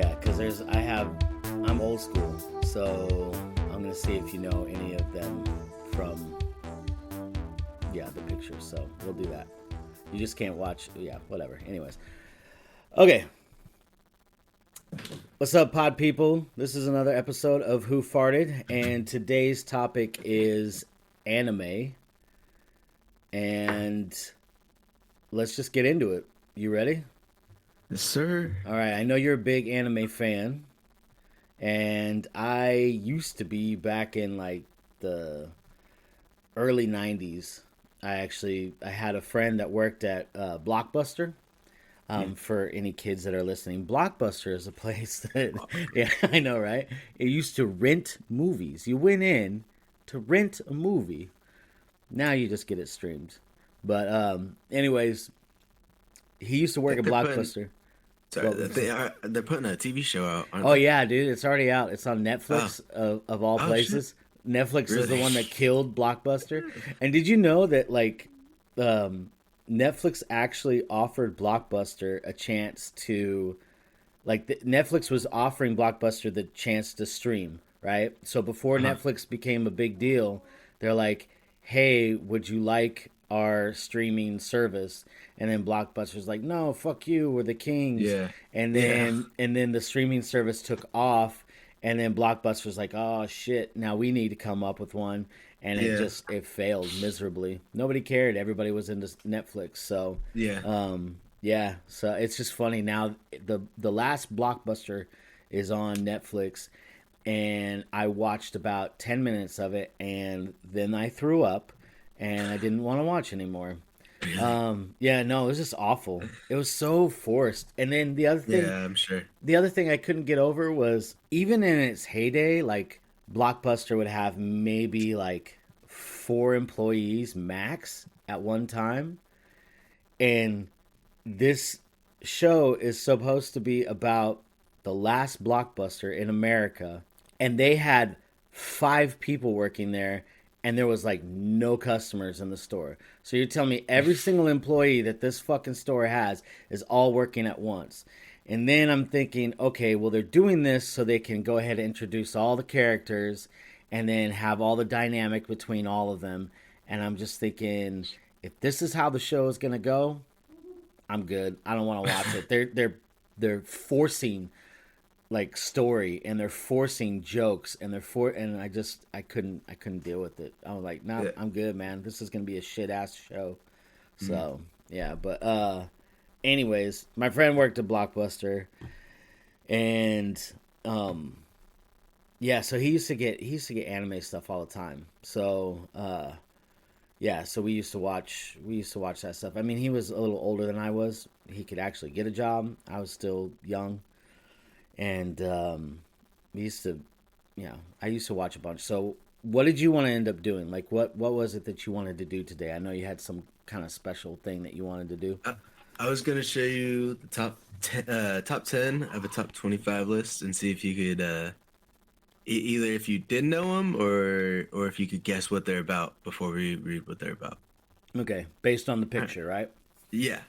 Yeah, because I'm old school, so I'm gonna see if you know any of them from, yeah, the pictures. So we'll do that. You just can't watch, yeah, whatever. Anyways, okay. What's up, pod people? This is another episode of Who Farted, and today's topic is anime. And let's just get into it. You ready? Yes, sir. All right. I know you're a big anime fan, and I used to be back in like the early '90s. I had a friend that worked at Blockbuster. Yeah. For any kids that are listening, Blockbuster is a place that, yeah, I know, right? It used to rent movies. You went in to rent a movie. Now you just get it streamed. But anyways, he used to I work think at they're putting Blockbuster. sorry, What was it? they're putting a TV show out, aren't Oh they? yeah, dude, it's already out. It's on Oh, Netflix of all oh shit. places. Netflix is the Really? one that killed Blockbuster. And did you know that um, Netflix actually offered Blockbuster a chance to Netflix was offering Blockbuster the chance to stream, right? So before Uh-huh. Netflix became a big deal, they're like, "Hey, would you like our streaming service?" And then Blockbuster's like, "No, fuck you, we're the kings." Yeah. And Yeah. then the streaming service took off, and then Blockbuster's like, "Oh shit, now we need to come up with one." And Yeah. it failed miserably. Nobody cared. Everybody was into Netflix. So Yeah. yeah, so it's just funny now. The last Blockbuster is on Netflix, and I watched about 10 minutes of it, and then I threw up, and I didn't want to watch anymore. Really? Yeah, no, it was just awful. It was so forced. And then Yeah, I'm sure. the other thing I couldn't get over was even in its heyday, like Blockbuster would have maybe like 4 employees max at one time, and this show is supposed to be about the last Blockbuster in America, and they had 5 people working there, and there was like no customers in the store. So you're telling me every single employee that this fucking store has is all working at once. And then I'm thinking, okay, well, they're doing this so they can go ahead and introduce all the characters and then have all the dynamic between all of them. And I'm just thinking, if this is how the show is going to go, I'm good. I don't want to watch it. They're forcing like story, and they're forcing jokes, and and I couldn't deal with it. I was like, nah, Yeah. I'm good, man. This is gonna be a shit ass show. Mm. So yeah, but anyways, my friend worked at Blockbuster, and um, yeah, so he used to get anime stuff all the time. So yeah, so we used to watch that stuff. I mean, he was a little older than I was. He could actually get a job. I was still young, and we used to, I used to watch a bunch. So, what did you want to end up doing? Like, what was it that you wanted to do today? I know you had some kind of special thing that you wanted to do. I, I was gonna show you the top 10 of a top 25 list and see if you could either if you did know them or if you could guess what they're about before we read what they're about. Okay, based on the All right. picture, right? Yeah.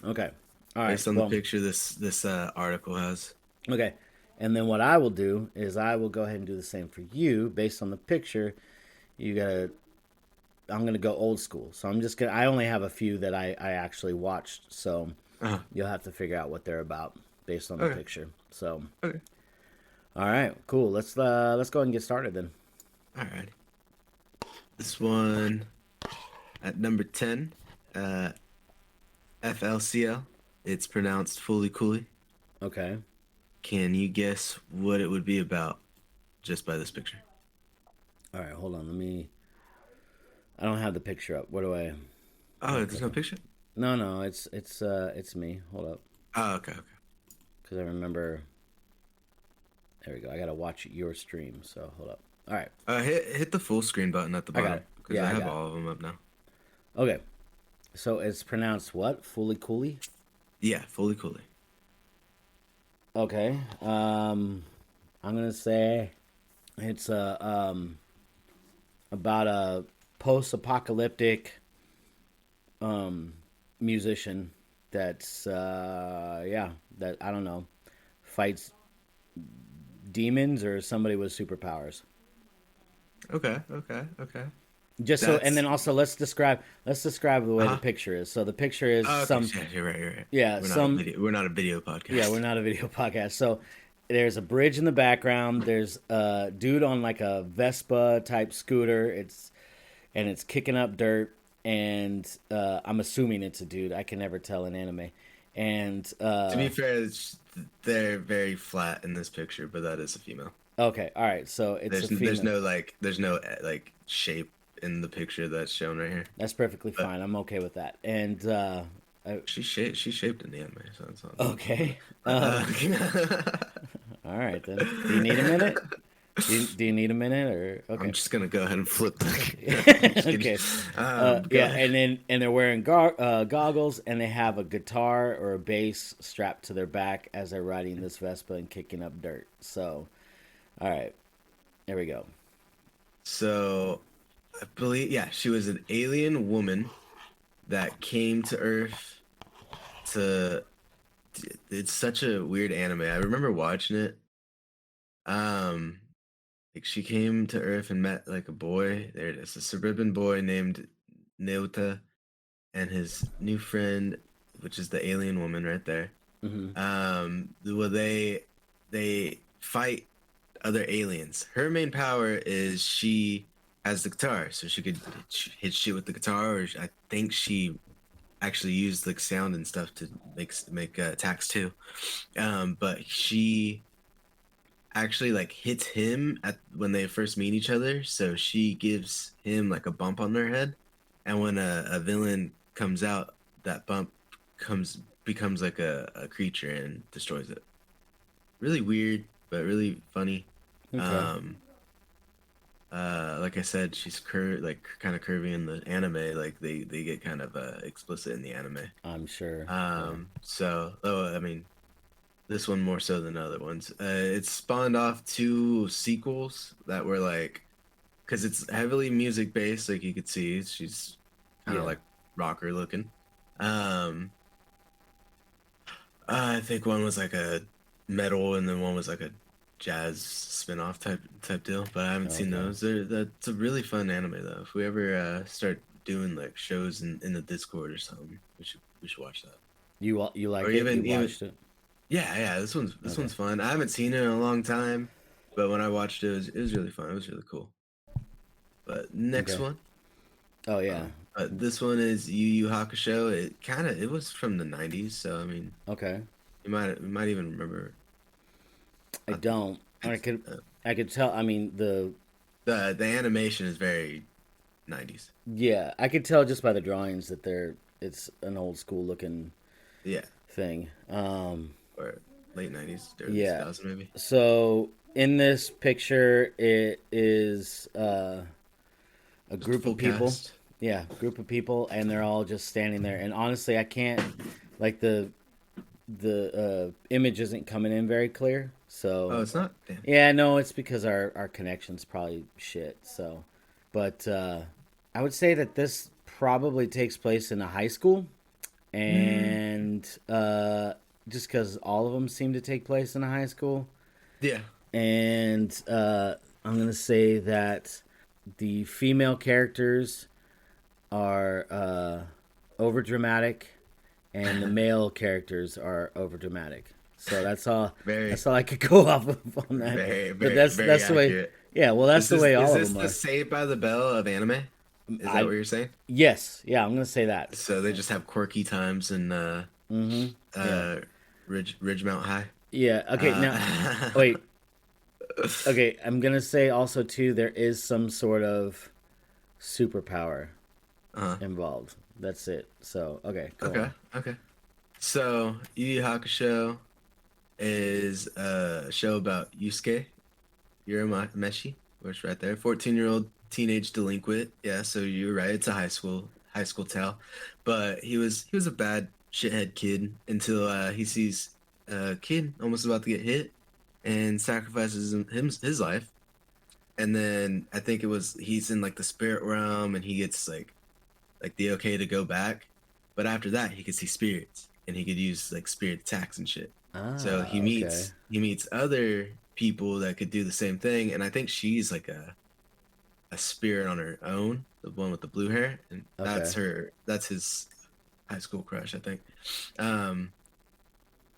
Okay, all right. Based on the Well, picture this article has. okay, and then what I will do is I will go ahead and do the same for you based on the picture. You gotta I'm gonna go old school. So I'm just gonna. I only have a few that I actually watched. So Uh-huh. you'll have to figure out what they're about based on the Okay. picture. So Okay. all right, cool. Let's go ahead and get started then. All right. This one at number 10, uh, FLCL. It's pronounced Fully Cooley. Okay. Can you guess what it would be about just by this picture? All right. Hold on. Let me. I don't have the picture up. What do I? Oh, there's no picture? No, no. It's me. Hold up, Oh, okay, okay. because I remember. There we go. I gotta watch your stream. So hold up. All right. Hit the full screen button at the I got bottom it. because Yeah, I I have got it. all of them up now. Okay. So it's pronounced what? Fully coolly. Yeah, Fully Cooley. Okay. I'm gonna say it's about a post-apocalyptic musician that's yeah, that I don't know, fights demons or somebody with superpowers. Okay, okay, okay. Just so, and That's then also let's describe the way the uh-huh. picture is. So the picture is Oh, okay, some, yeah, you're right, you're right. yeah, some, We're not a video yeah. We're podcast. not a video podcast. So there's a bridge in the background. There's a dude on like a Vespa type scooter. It's kicking up dirt, and I'm assuming it's a dude. I can never tell in anime. And To be fair, they're very flat in this picture, but that is a female. okay, all right. So it's a female. There's no like shape in the picture that's shown right here. That's perfectly But fine. I'm okay with that. And she's shaped in the anime, so it's not. okay. Uh, All right then. Do you need a minute? Do you need a minute or I'm okay? just gonna go ahead and flip I'm just kidding. Okay. Go Yeah, ahead. and they're wearing goggles, and they have a guitar or a bass strapped to their back as they're riding this Vespa and kicking up dirt. So, all right, there we go. So, I believe, yeah, she was an alien woman that came to Earth to. It's such a weird anime. I remember watching it. Um, like she came to Earth and met like a boy. There it is, a suburban boy named Neuta and his new friend, which is the alien woman right there. Hmm. Well, they fight other aliens. Her main power is she has the guitar, so she could hit shit with the guitar. Or I think she actually used like sound and stuff to make attacks too. But she actually like hits him at when they first meet each other. So she gives him like a bump on their head, and when a villain comes out, that bump comes becomes like a creature and destroys it. Really weird, but really funny. Okay, Um, like I said, she's like kind of curvy in the anime. Like they get kind of explicit in the anime. I'm sure. Yeah. So oh, I mean, this one more so than other ones. It spawned off two sequels that were like, because it's heavily music based. Like you could see, she's kind of Yeah. like rocker looking. Um, I think one was like a metal, and then one was like a jazz spin-off type deal. But I haven't seen Okay. those. That's a really fun anime though. If we ever start doing like shows in the Discord or something, we should watch that. You Or like it? You even watched it? yeah. This one's Okay. fun. I haven't seen it in a long time, but when I watched it, it was really fun. It was really cool. But next Okay. one, Oh yeah. this one is Yu Yu Hakusho. It was from the '90s, so I mean, Okay. you might even remember. I Uh, don't. I it's, could. uh, I could tell. I mean the animation is very '90s. yeah. I could tell just by the drawings that it's an old school looking Yeah, thing. or late '90s, early Yeah. 2000s maybe. So in this picture, it is a Just a group full of people. cast. Yeah, group of people, and they're all just standing there. And honestly, I can't like the image isn't coming in very clear. Oh, So it's not. Damn. yeah, no, it's because our connection's probably shit. So, but I would say that this probably takes place in a high school, Mm, and just because all of them seem to take place in a high school, yeah. and I'm gonna say that the female characters are over dramatic, and the male characters are over dramatic. So that's all. Very, That's all I could go off of on that. very, But very, that's very that's the way. accurate. Yeah, well, that's the way Is all of this them the are. Saved by the Bell of anime? Is that I what you're saying? yes, yeah, I'm gonna say that. So they just have quirky times and Mm-hmm. Yeah, uh Ridgemount High. yeah. Okay, now Uh, wait. Okay, I'm gonna say also too. There is some sort of superpower uh involved. That's it. So okay, go okay, on. okay. So Yu Yu Hakusho is a show about Yusuke Urameshi, which right there, 14-year-old teenage delinquent. Yeah, so you're right. It's a high school tale, but he was a bad shithead kid until he sees a kid almost about to get hit and sacrifices his life. And then I think it was he's in like the spirit realm and he gets like the okay to go back. But after that, he could see spirits and he could use like spirit attacks and shit. So he Ah, okay. meets he meets other people that could do the same thing, and I think she's like a spirit on her own, the one with the blue hair, and Okay. that's his high school crush, I think. Um,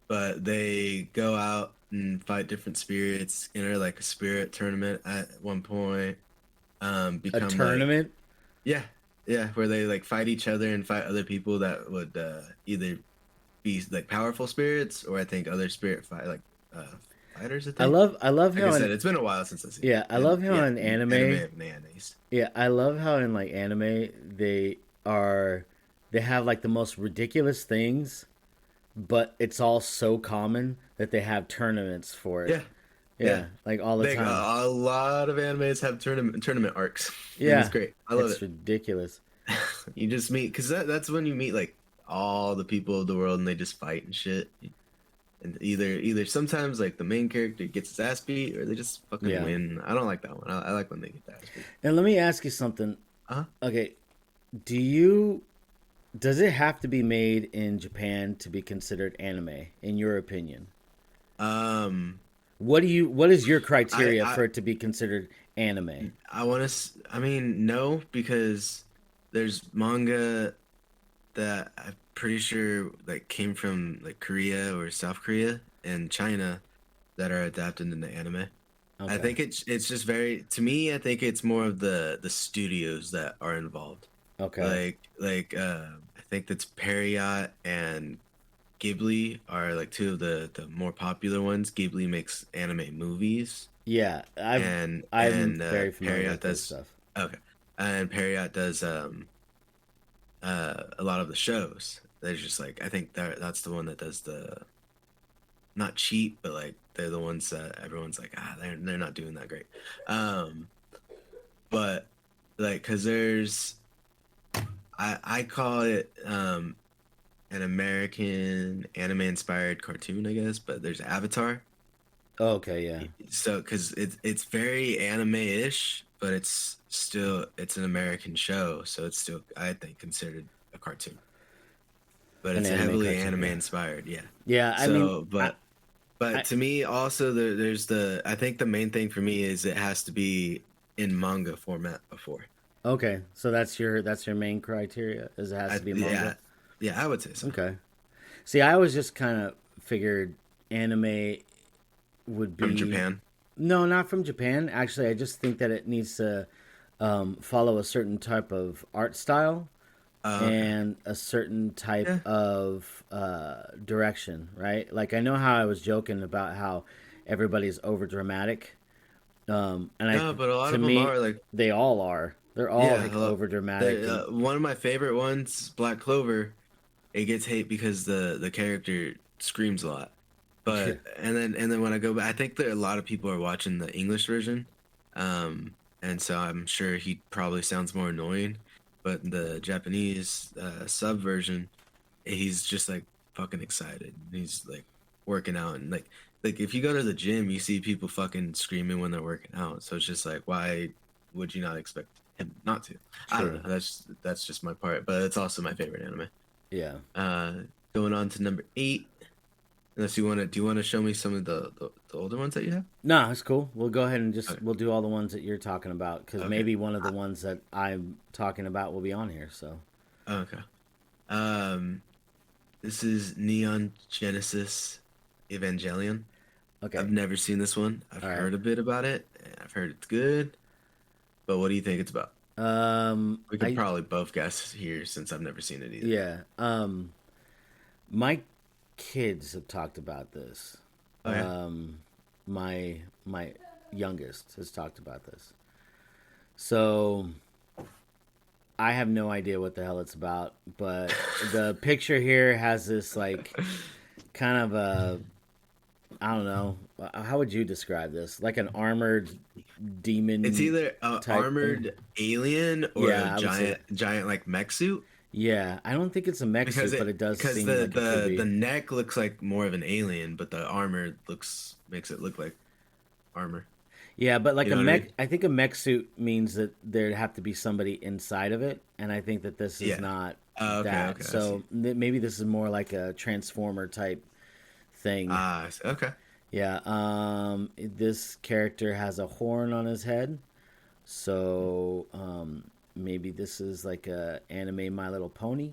but they go out and fight different spirits, enter like a spirit tournament at one point, A become like tournament? yeah, yeah, where they like fight each other and fight other people that would either be like powerful spirits or I think other spirit fight like uh fighters, I think. I love Like I how said, in it's been a while since I've seen it. yeah, I And love how yeah, in anime anime of nannies. yeah, I love how in like anime are they have like the most ridiculous things, but it's all so common that they have tournaments for it. Yeah, yeah. Yeah, like all the They time. a lot of animes have tournament arcs, and it's Yeah, great. I love it's it. ridiculous. You just meet because that's when you meet like all the people of the world and they just fight and shit. And either sometimes like the main character gets his ass beat or they just fucking Yeah. win. I don't like that one. I like when they get the ass beat. And let me ask you something. Uh-huh. Okay, do you does it have to be made in Japan to be considered anime in your opinion? Um, What is your I criteria I for it to be considered anime? I want to. I mean, no, because there's manga that I'm pretty sure like came from like Korea or South Korea and China that are adapted into anime. I Okay. think it's just very to me. I think it's more of the studios that are involved. Okay. I think that's Perriot and Ghibli are like two of the more popular ones. Ghibli makes anime movies, Yeah, I'm and very familiar Perriot with those does stuff. okay, and Perriot does a lot of the shows. There's just like I think that's the one that does the not cheap, but like they're the ones that everyone's like they're not doing that great. Um, but like because there's I call it an American anime inspired cartoon, I guess, but there's Avatar. Okay, yeah. So because it's very anime-ish, but it's an American show, so it's still I think considered a cartoon. But An it's anime heavily cartoon, anime yeah. inspired, yeah. Yeah, I mean, So, but I to me also there's the I think the main thing for me is it has to be in manga format before. okay, so that's your main criteria is it has to be manga. Yeah, yeah, I would say so. Okay. See, I always just kind of figured anime would From be Japan. no, not from Japan. Actually, I just think that it needs to follow a certain type of art style Okay. and a certain type Yeah. of direction, right? Like I know how I was joking about how everybody's over dramatic, and I No, but a lot to of them me are like they all are. They're all yeah. like over dramatic and One of my favorite ones, Black Clover. It gets hate because the character screams a lot. yeah, But and then when I go back, I think that a lot of people are watching the English version, and so I'm sure he probably sounds more annoying. But the Japanese sub version, he's just like fucking excited. He's like working out and like if you go to the gym, you see people fucking screaming when they're working out. So it's just like why would you not expect him not to? I don't true, know. That's just my part, but it's also my favorite anime. yeah. Uh, Going on to number 8. Unless you want to, do you want to show me some of the older ones that you have? No, it's cool. We'll go ahead and Okay. we'll do all the ones that you're talking about because Okay. maybe one of the I- ones that I'm talking about will be on here. So okay. Um, this is Neon Genesis Evangelion. I've okay, never seen this one. I've all right. heard a bit about it. And I've heard it's good, but what do you think it's about? We could I probably both guess here since I've never seen it either. yeah. My kids have talked about this. Oh yeah. My youngest has talked about this. So I have no idea what the hell it's about, but the picture here has this like kind of a I don't know. How would you describe this? Like an armored It's demon either a type thing? armored alien or a Yeah, I would say giant like mech suit. yeah. I don't think it's a mech suit, but it does Because seem like it could the be. neck looks like more of an alien, but the armor makes it look like armor. Yeah, but like You a know what I mech, mean? I think a mech suit means that there'd have to be somebody inside of it, and I think that this is Yeah. not Okay. that. Okay. I see. So maybe this is more like a transformer type thing. Ah. I see. Okay. Yeah. This character has a horn on his head, so maybe this is like a anime My Little Pony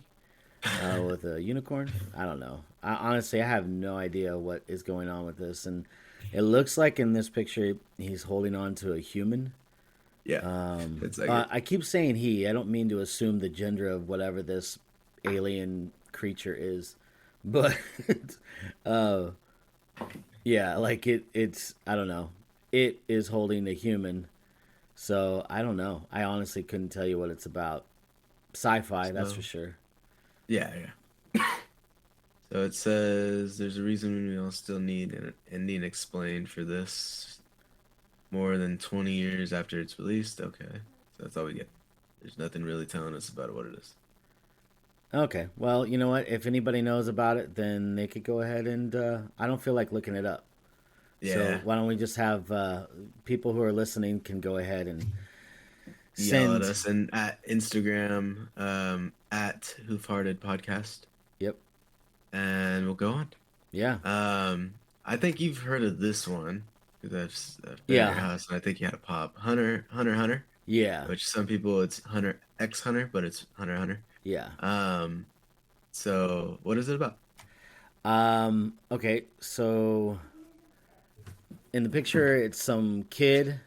with a unicorn. I don't know. Honestly, I have no idea what is going on with this, and it looks like in this picture he's holding on to a human. Yeah, it's like it. I keep saying he. I don't mean to assume the gender of whatever this alien creature is, but uh, yeah, like it's I don't know. It is holding a human, so I don't know. I honestly couldn't tell you what it's about. Sci-fi, that's for So sure. yeah, yeah. So it says there's a reason we all still need an ending explained for this more than 20 years after it's released. Okay, so that's all we get. There's nothing really telling us about what it is. Okay, well, you know what? If anybody knows about it, then they could go ahead and I don't feel like looking it up. So Yeah, why don't we just have people who are listening can go ahead and yell at send. us and at Instagram at Hoofhearted Podcast, Yep. and we'll go on. Yeah. I think you've heard of this one because I've been at your Yeah. house and I think you had a pop Hunter, Yeah. which some people it's Hunter X Hunter, but it's Hunter. Yeah. Um, so what is it about? Okay. So in the picture, it's some kid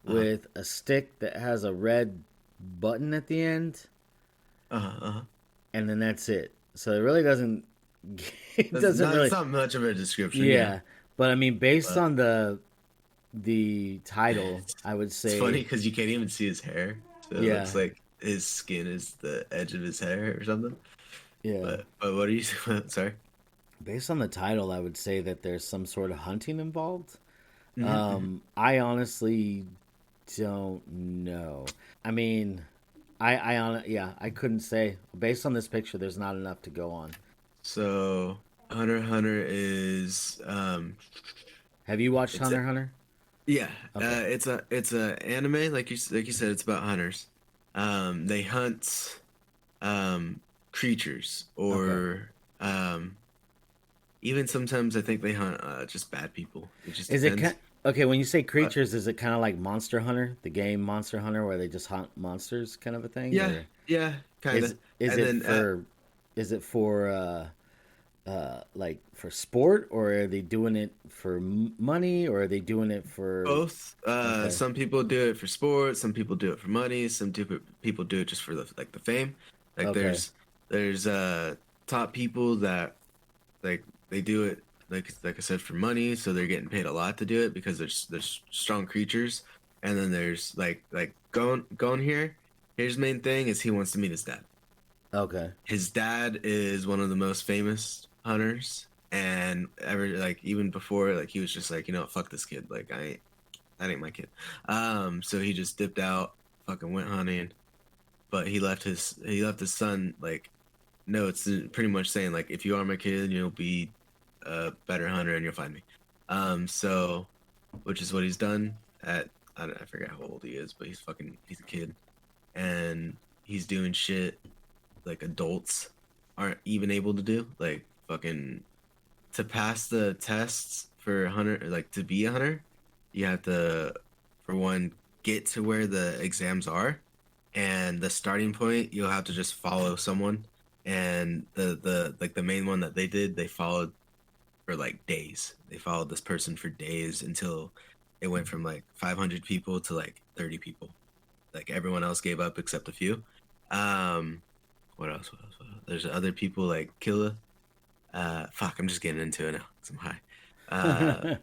Uh-huh. with a stick that has a red button at the end, Uh-huh. Uh-huh. and then that's it. So it really doesn't. It That's doesn't not it's really. not much of a description, yeah. Yeah. But I mean, based But on the title, it's, I would it's funny say, because you can't even see his hair. So it yeah, looks like his skin is the edge of his hair or something. yeah. But what are you sorry? Based on the title, I would say that there's some sort of hunting involved. Hmm. I honestly don't know. I mean, yeah, I couldn't say. Based on this picture, there's not enough to go on. So Hunter is Have you watched it's a Hunter x Hunter? yeah, Okay. it's a anime like you said it's about hunters. They hunt creatures Okay. or even sometimes I think they hunt just bad people. It just Is it depends. okay when you say But creatures? Is it kind of like Monster Hunter, the game Monster Hunter, where they just hunt monsters, kind of a thing, yeah, or yeah, kind of. is And it then for like for sport, or are they doing it for money, or are they doing it for? both. Okay. Some people do it for sport. Some people do it for money. People do it just for the fame. Like Okay. there's top people that like they do it like I said for money, so they're getting paid a lot to do it because there's strong creatures. And then there's like going here. Here's the main thing is he wants to meet his dad. Okay. His dad is one of the most famous hunters, and ever like even before like he was just like fuck this kid like that ain't my kid. So he just dipped out, fucking went hunting, but he left his son like notes pretty much saying like if you are my kid you'll be a better hunter and you'll find me. So which is what he's done at I forget how old he is, but he's a kid and he's doing shit like adults aren't even able to do. Like fucking to pass the tests for a hunter, like to be a hunter, you have to, for one, get to where the exams are, and the starting point you'll have to just follow someone. And the like the main one that they did, they followed for like days. They followed this person for days until it went from like 500 people to like 30 people. Like everyone else gave up except a few. Um, what else? What else? What else? There's other people like Killa. Fuck, I'm just getting into it now 'cause I'm high. Uh,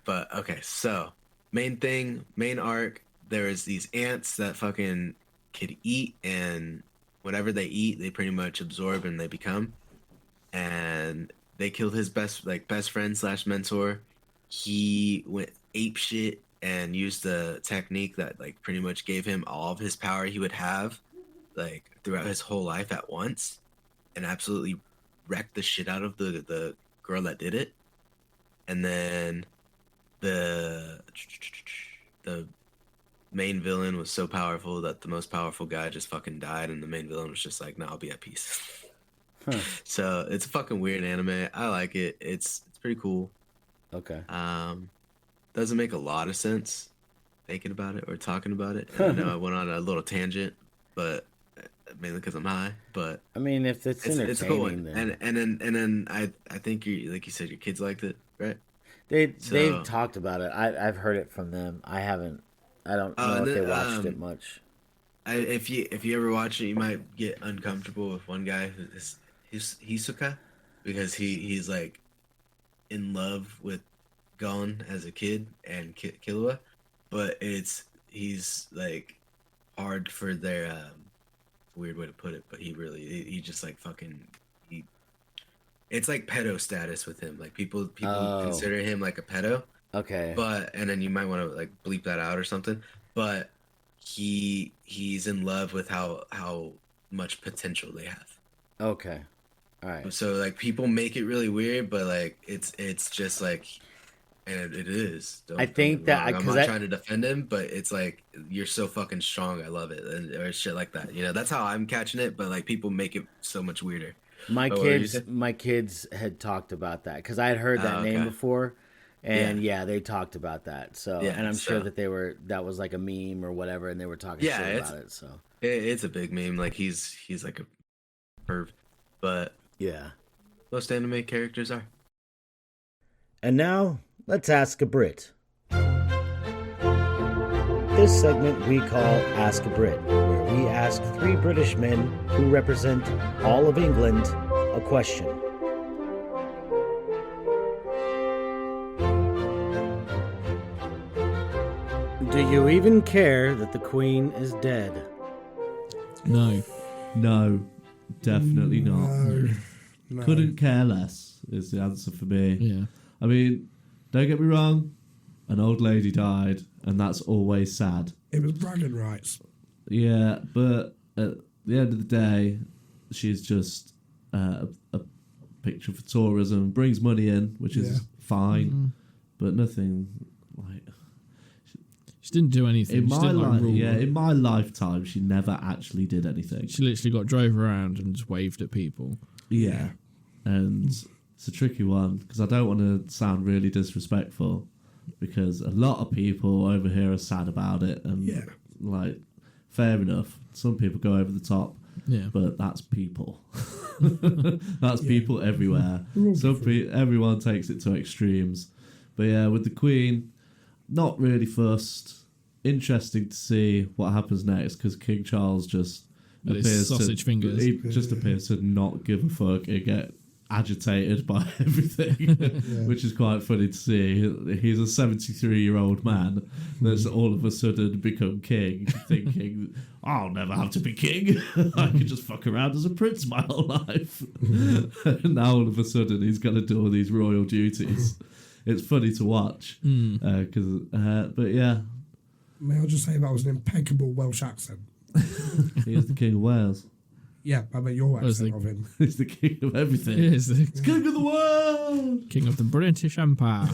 but okay, so main arc. There is these ants that fucking could eat, and whatever they eat, they pretty much absorb and they become. And they killed his best friend slash mentor. He went ape shit and used the technique that like pretty much gave him all of his power he would have like throughout his whole life at once and absolutely wrecked the shit out of the girl that did it. And then the the main villain was so powerful that the most powerful guy just fucking died, and the main villain was just like, "No, I'll be at peace." Huh. So it's a fucking weird anime. I like it. It's pretty cool. Okay. Doesn't make a lot of sense thinking about it or talking about it. And I know I went on a little tangent, but mainly because I'm high. But I mean, if it's it's a cool entertaining, one. then And then I think you like you said your kids liked it, right? they've So talked about it. I've heard it from them. I haven't. I don't know and if they then watched it much. if you ever watch it, you might get uncomfortable with one guy who's Hisoka because he's like in love with Gon as a kid and Killua, but he's like hard for their weird way to put it, but he just like fucking he it's like pedo status with him. Like people Oh, consider him like a pedo, okay, but and then you might want to like bleep that out or something. But he's in love with how much potential they have. okay, all right. So like people make it really weird, but like it's just like and it is. I Don't get think me that wrong. I'm because not I trying to defend him, but it's like you're so fucking strong. I love it, or shit like that. You know, that's how I'm catching it. But like people make it so much weirder. Oh, what were you saying? my kids had talked about that because I had heard that Oh, name okay. before, Yeah, and yeah, they talked about that. So, yeah. and I'm sure So that was like a meme or whatever, and they were talking yeah, shit about it. So, it's a big meme. Like he's like a perv, but yeah. most anime characters are. And now let's ask a Brit. This segment we call Ask a Brit, where we ask three British men who represent all of England a question. Do you even care that the Queen is dead? No. No, definitely not. No. Couldn't care less is the answer for me. Yeah. I mean, don't get me wrong, an old lady died, and that's always sad. It was bragging rights. Yeah, but at the end of the day, she's just a picture for tourism, brings money in, which is fine, but nothing like. She didn't do anything. In She my didn't, like, life, rule. yeah, in my lifetime, she never actually did anything. She literally got drove around and just waved at people. Yeah, and it's a tricky one because I don't want to sound really disrespectful because a lot of people over here are sad about it and like fair enough. Some people go over the top, Yeah. but that's people. That's people everywhere. Everyone takes it to extremes. But yeah, with the Queen, not really fussed. Interesting to see what happens next because King Charles just With his appears sausage to fingers. he just appears to not give a fuck and get agitated by everything, which is quite funny to see. He's a 73-year-old man that's all of a sudden become king, thinking, I'll never have to be king. I could just fuck around as a prince my whole life. And now all of a sudden he's got to do all these royal duties. It's funny to watch. But yeah. May I just say that was an impeccable Welsh accent? He is the King of Wales. Yeah, I bet your Was accent the- of him. He's the king of everything. He is the He's king of the world. king of the British Empire.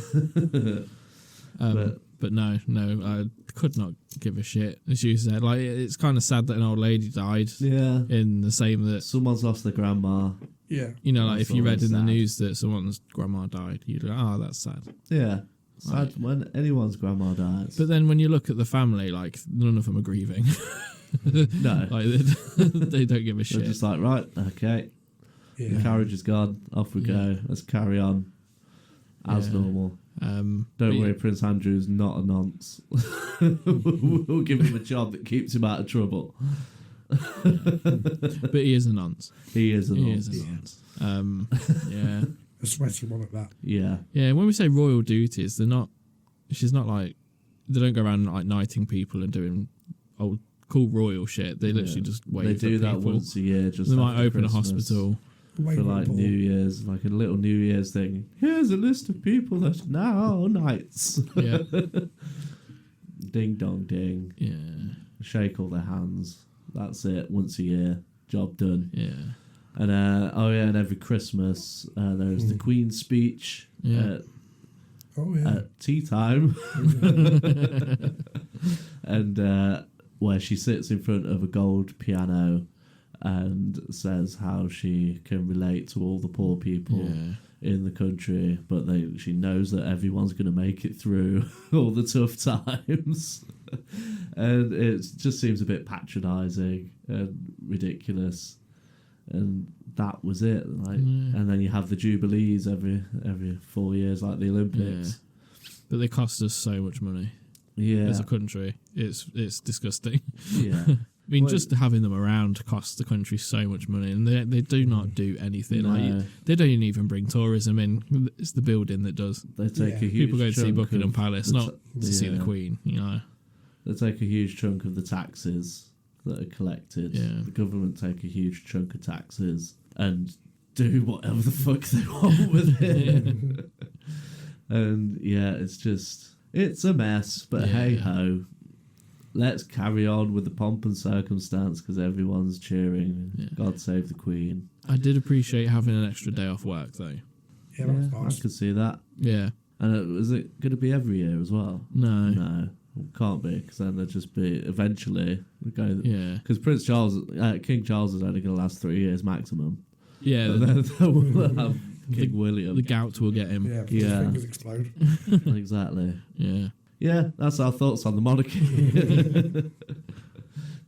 But no, I could not give a shit. As you said, like it's kind of sad that an old lady died. Yeah. In the same that Someone's lost their grandma. Yeah. you know, like That's if you read always in the sad. news that someone's grandma died, you'd like, oh, that's sad. Yeah. Sad when anyone's grandma dies. But then when you look at the family, like none of them are grieving. No. Like they don't give a They're shit. just like, right, okay, Yeah. the carriage is gone. Off we go. Let's carry on as Yeah. normal. But Don't yeah. worry, Prince Andrew's not a nonce. We'll give him a job that keeps him out of trouble. But he is a nonce. He is a He nonce. is a nonce. Yeah. A sweaty one at that. Yeah. Yeah, when we say royal duties, she's not like, they don't go around like knighting people and doing old cool royal shit. They literally just wave They do at that people. once a year. Just They might after open Christmas, a hospital. for Waving like ball. New Year's, like a little New Year's thing. Here's a list of people that are now knights. Yeah. Ding dong ding. Yeah. Shake all their hands. That's it. Once a year, job done. Yeah. And and every Christmas there's the Queen's speech Yeah. Oh, yeah. at tea time, and where she sits in front of a gold piano and says how she can relate to all the poor people Yeah. in the country, but she knows that everyone's going to make it through all the tough times. And it just seems a bit patronising and ridiculous. And that was it. And then you have the Jubilees every 4 years, like the Olympics. But they cost us so much money. Yeah. As a country. It's disgusting. Yeah. I mean, just having them around costs the country so much money, and they do not do anything. No. They don't even bring tourism in. It's the building that does. They take a huge People go to see chunk Buckingham of Palace, not to see the Queen. They take a huge chunk of the taxes that are collected. Yeah. The government take a huge chunk of taxes and do whatever the fuck they want with it. And it's a mess. But hey ho. Let's carry on with the pomp and circumstance because everyone's cheering. Yeah. God save the Queen. I did appreciate having an extra day off work, though. Yeah, that's nice. I could see that. Yeah. And is it going to be every year as well? No. Can't be, because then there'll just be eventually. Yeah. Because King Charles is only going to last 3 years maximum. Yeah. We'll have King William. The gout will get him. Yeah, his fingers explode. Exactly. Yeah. Yeah, that's our thoughts on the monarchy.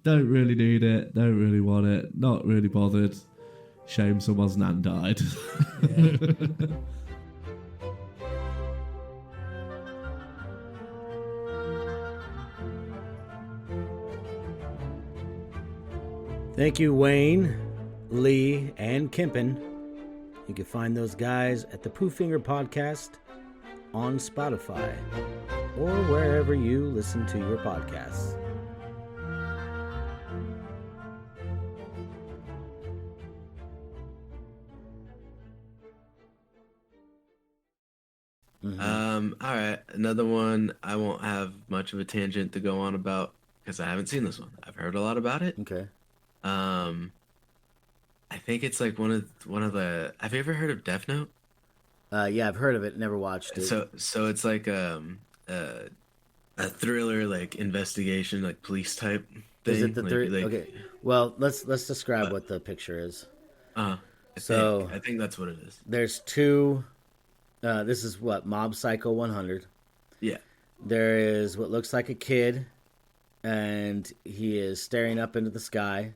Don't really need it. Don't really want it. Not really bothered. Shame someone's nan died. Thank you, Wayne, Lee, and Kempen. You can find those guys at the Poo Finger podcast on Spotify or wherever you listen to your podcasts. All right, another one. I won't have much of a tangent to go on about because I haven't seen this one. I've heard a lot about it. Okay. I think it's like one of the. Have you ever heard of Death Note? Yeah, I've heard of it. Never watched it. So it's like a thriller, like investigation, like police type thing. Is it the third? Like, okay. Well, let's describe what the picture is. I think that's what it is. There's two. This is what Mob Psycho 100. Yeah. There is what looks like a kid, and he is staring up into the sky.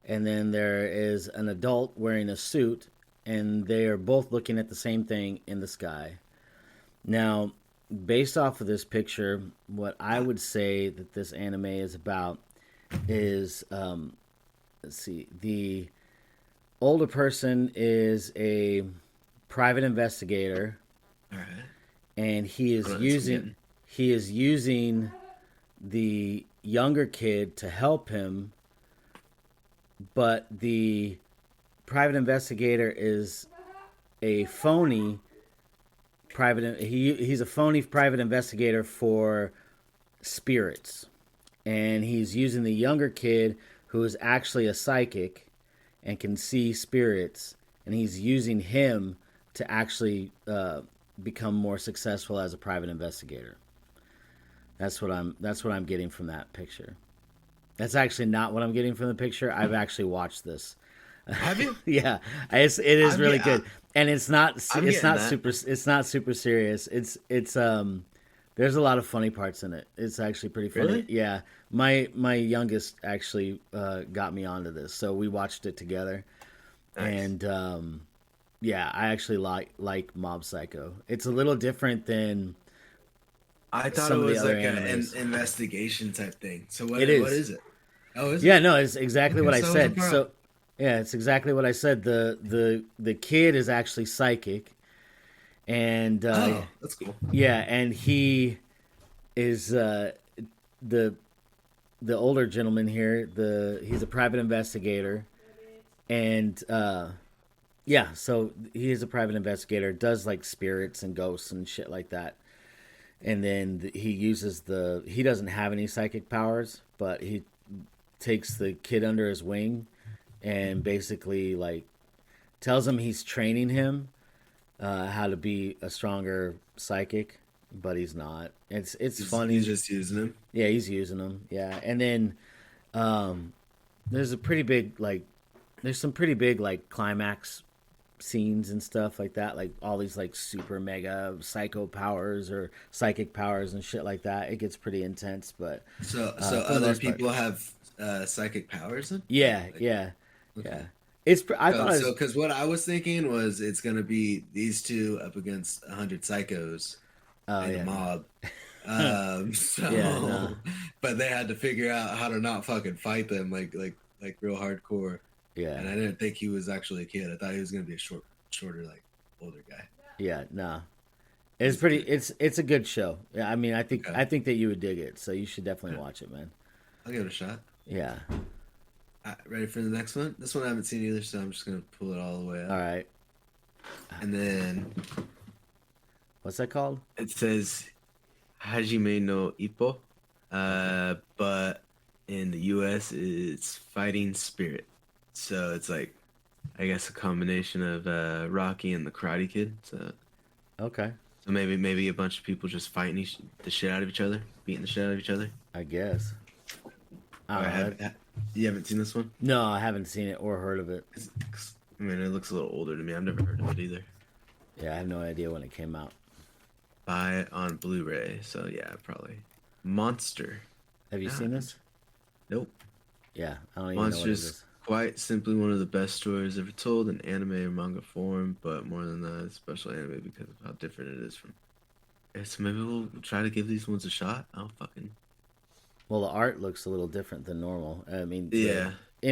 And then there is an adult wearing a suit, and they are both looking at the same thing in the sky. Now, based off of this picture, what I would say that this anime is about is, let's see, the older person is a private investigator, All right. and he is using the younger kid to help him, but the private investigator is a phony private. He's a phony private investigator for spirits, and he's using the younger kid who is actually a psychic and can see spirits, and he's using him to actually become more successful as a private investigator. That's what I'm getting from that picture. That's actually not what I'm getting from the picture. I've actually watched this. Have you? Yeah, it is really good, and it's not super serious. It's there's a lot of funny parts in it. It's actually pretty funny. Really? Yeah, my youngest actually got me onto this, so we watched it together. Nice. And yeah, I actually like Mob Psycho. It's a little different than I thought it was like an investigation type thing. So what is it? Oh, is it? Yeah, no, it's exactly what I so said. So yeah, it's exactly what I said. The kid is actually psychic, and that's cool. Yeah, and he is the older gentleman here. He's a private investigator, and yeah, so he is a private investigator. Does like spirits and ghosts and shit like that. And then he uses he doesn't have any psychic powers, but he takes the kid under his wing and basically like tells him he's training him how to be a stronger psychic, but he's not. It's funny. He's just using him. Yeah, he's using him. Yeah, and then there's some pretty big like climax scenes and stuff like that, like all these like super mega psycho powers or psychic powers and shit like that. It gets pretty intense, but So for the other most part, people have psychic powers then? yeah, Like, yeah, okay. yeah. I So thought it was, because what I was thinking was it's gonna be these two up against 100 psychos oh and a yeah, mob. yeah, no, But they had to figure out how to not fucking fight them like real hardcore. yeah, And I didn't think he was actually a kid. I thought he was gonna be a shorter, like older guy. yeah, no. It's He's pretty. good. It's a good show. Yeah, I mean, Okay. I think that you would dig it, so you should definitely Yeah. watch it, man. I'll give it a shot. Yeah. Ready for the next one? This one I haven't seen either, so I'm just gonna pull it all the way up. All right. And then What's that called? it says Hajime no Ippo, but in the U.S. it's Fighting Spirit. So it's like, I guess a combination of Rocky and the Karate Kid. Okay, So maybe a bunch of people just fighting the shit out of each other, beating the shit out of each other. I guess. I don't know. You haven't seen this one? No, I haven't seen it or heard of it. I mean, it looks a little older to me. I've never heard of it either. Yeah, I have no idea when it came out. Buy it on Blu-ray. So yeah, probably. Monster. Have you Yeah. seen this? Nope. Yeah, I don't even know what it Monster's is. quite simply one of the best stories ever told in anime or manga form, but more than that, it's special anime because of how different it is from. Yeah, so maybe we'll try to give these ones a shot. I'll fucking Well, the art looks a little different than normal. I mean, yeah. the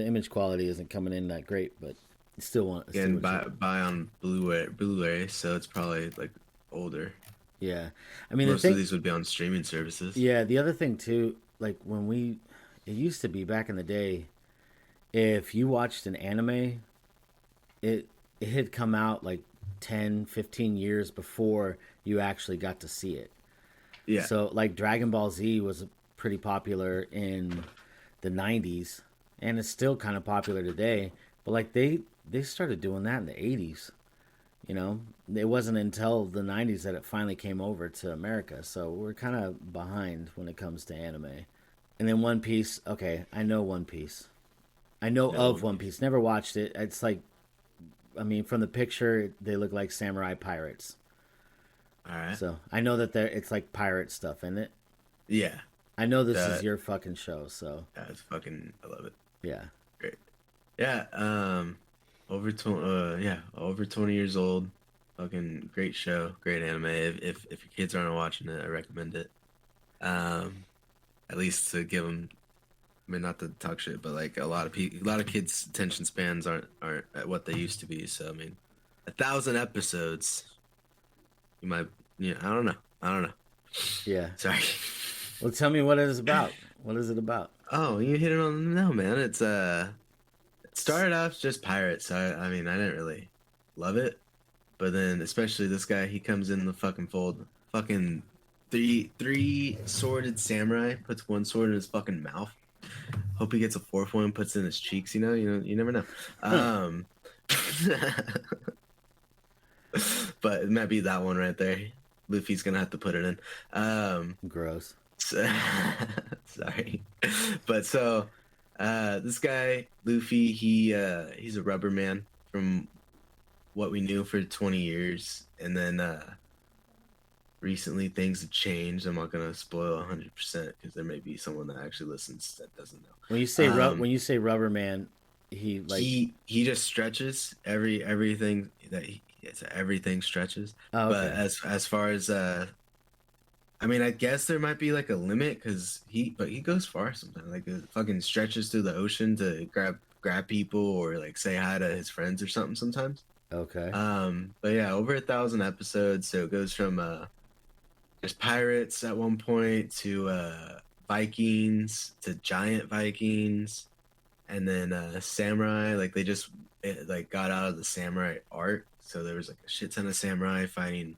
image quality isn't coming in that great, but still want. Still Again, would- buy on Blu-ray, so it's probably like older. yeah, I mean Most the of thing. these would be on streaming services. Yeah, the other thing too, like it used to be back in the day, if you watched an anime, it had come out like 10, 15 years before you actually got to see it. Yeah. So like Dragon Ball Z was pretty popular in the 90s and it's still kind of popular today, but like they started doing that in the 80s. You know, it wasn't until the 90s that it finally came over to America. So we're kind of behind when it comes to anime. And then One Piece, okay, I know One Piece. I know Yeah, of One One Piece. Never watched it. It's like, I mean, from the picture, they look like samurai pirates. All right. So I know that it's like pirate stuff in it. Yeah. I know this That- is your fucking show, so Yeah, it's fucking. I love it. yeah. Great. Yeah. Over 20 years old. Fucking great show, great anime. If your kids aren't watching it, I recommend it. At least to give them. I mean, not to talk shit, but like a lot of kids' attention spans aren't at what they used to be. So I mean, 1,000 episodes. You might. Yeah. I don't know. Yeah. Sorry. Well, tell me what it is about. What is it about? Oh, you hit it on the nail, man. It started off just pirates. I mean, I didn't really love it, but then especially this guy, he comes in the fucking fold. Fucking three sworded samurai puts one sword in his fucking mouth. Hope he gets a fourth one, puts it in his cheeks. You never know. But it might be that one right there. Luffy's gonna have to put it in. Gross. Sorry, but so this guy Luffy, he's a rubber man from what we knew for 20 years, and then recently things have changed. I'm not gonna spoil 100% because there may be someone that actually listens that doesn't know. When you say when you say rubber man, he like he just stretches everything that everything stretches. Oh, But okay. as far as I mean, I guess there might be like a limit because he goes far sometimes. Like it fucking stretches through the ocean to grab people or like say hi to his friends or something sometimes. okay. But yeah, over 1,000 episodes. So it goes from just pirates at one point to Vikings to giant Vikings, and then samurai. Like they just like got out of the samurai art. So there was like a shit ton of samurai fighting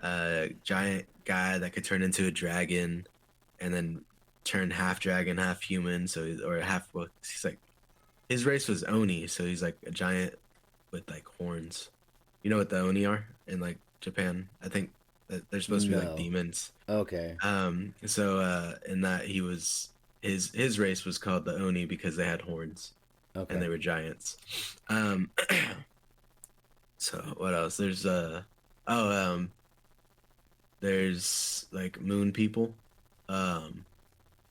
a giant guy that could turn into a dragon, and then turn half dragon, half human. So he's like his race was Oni, so he's like a giant with like horns. You know what the Oni are in like Japan? I think that they're supposed to be like No. demons. Okay. So in that he was his race was called the Oni because they had horns Okay. and they were giants. So what else? There's like moon people. Um,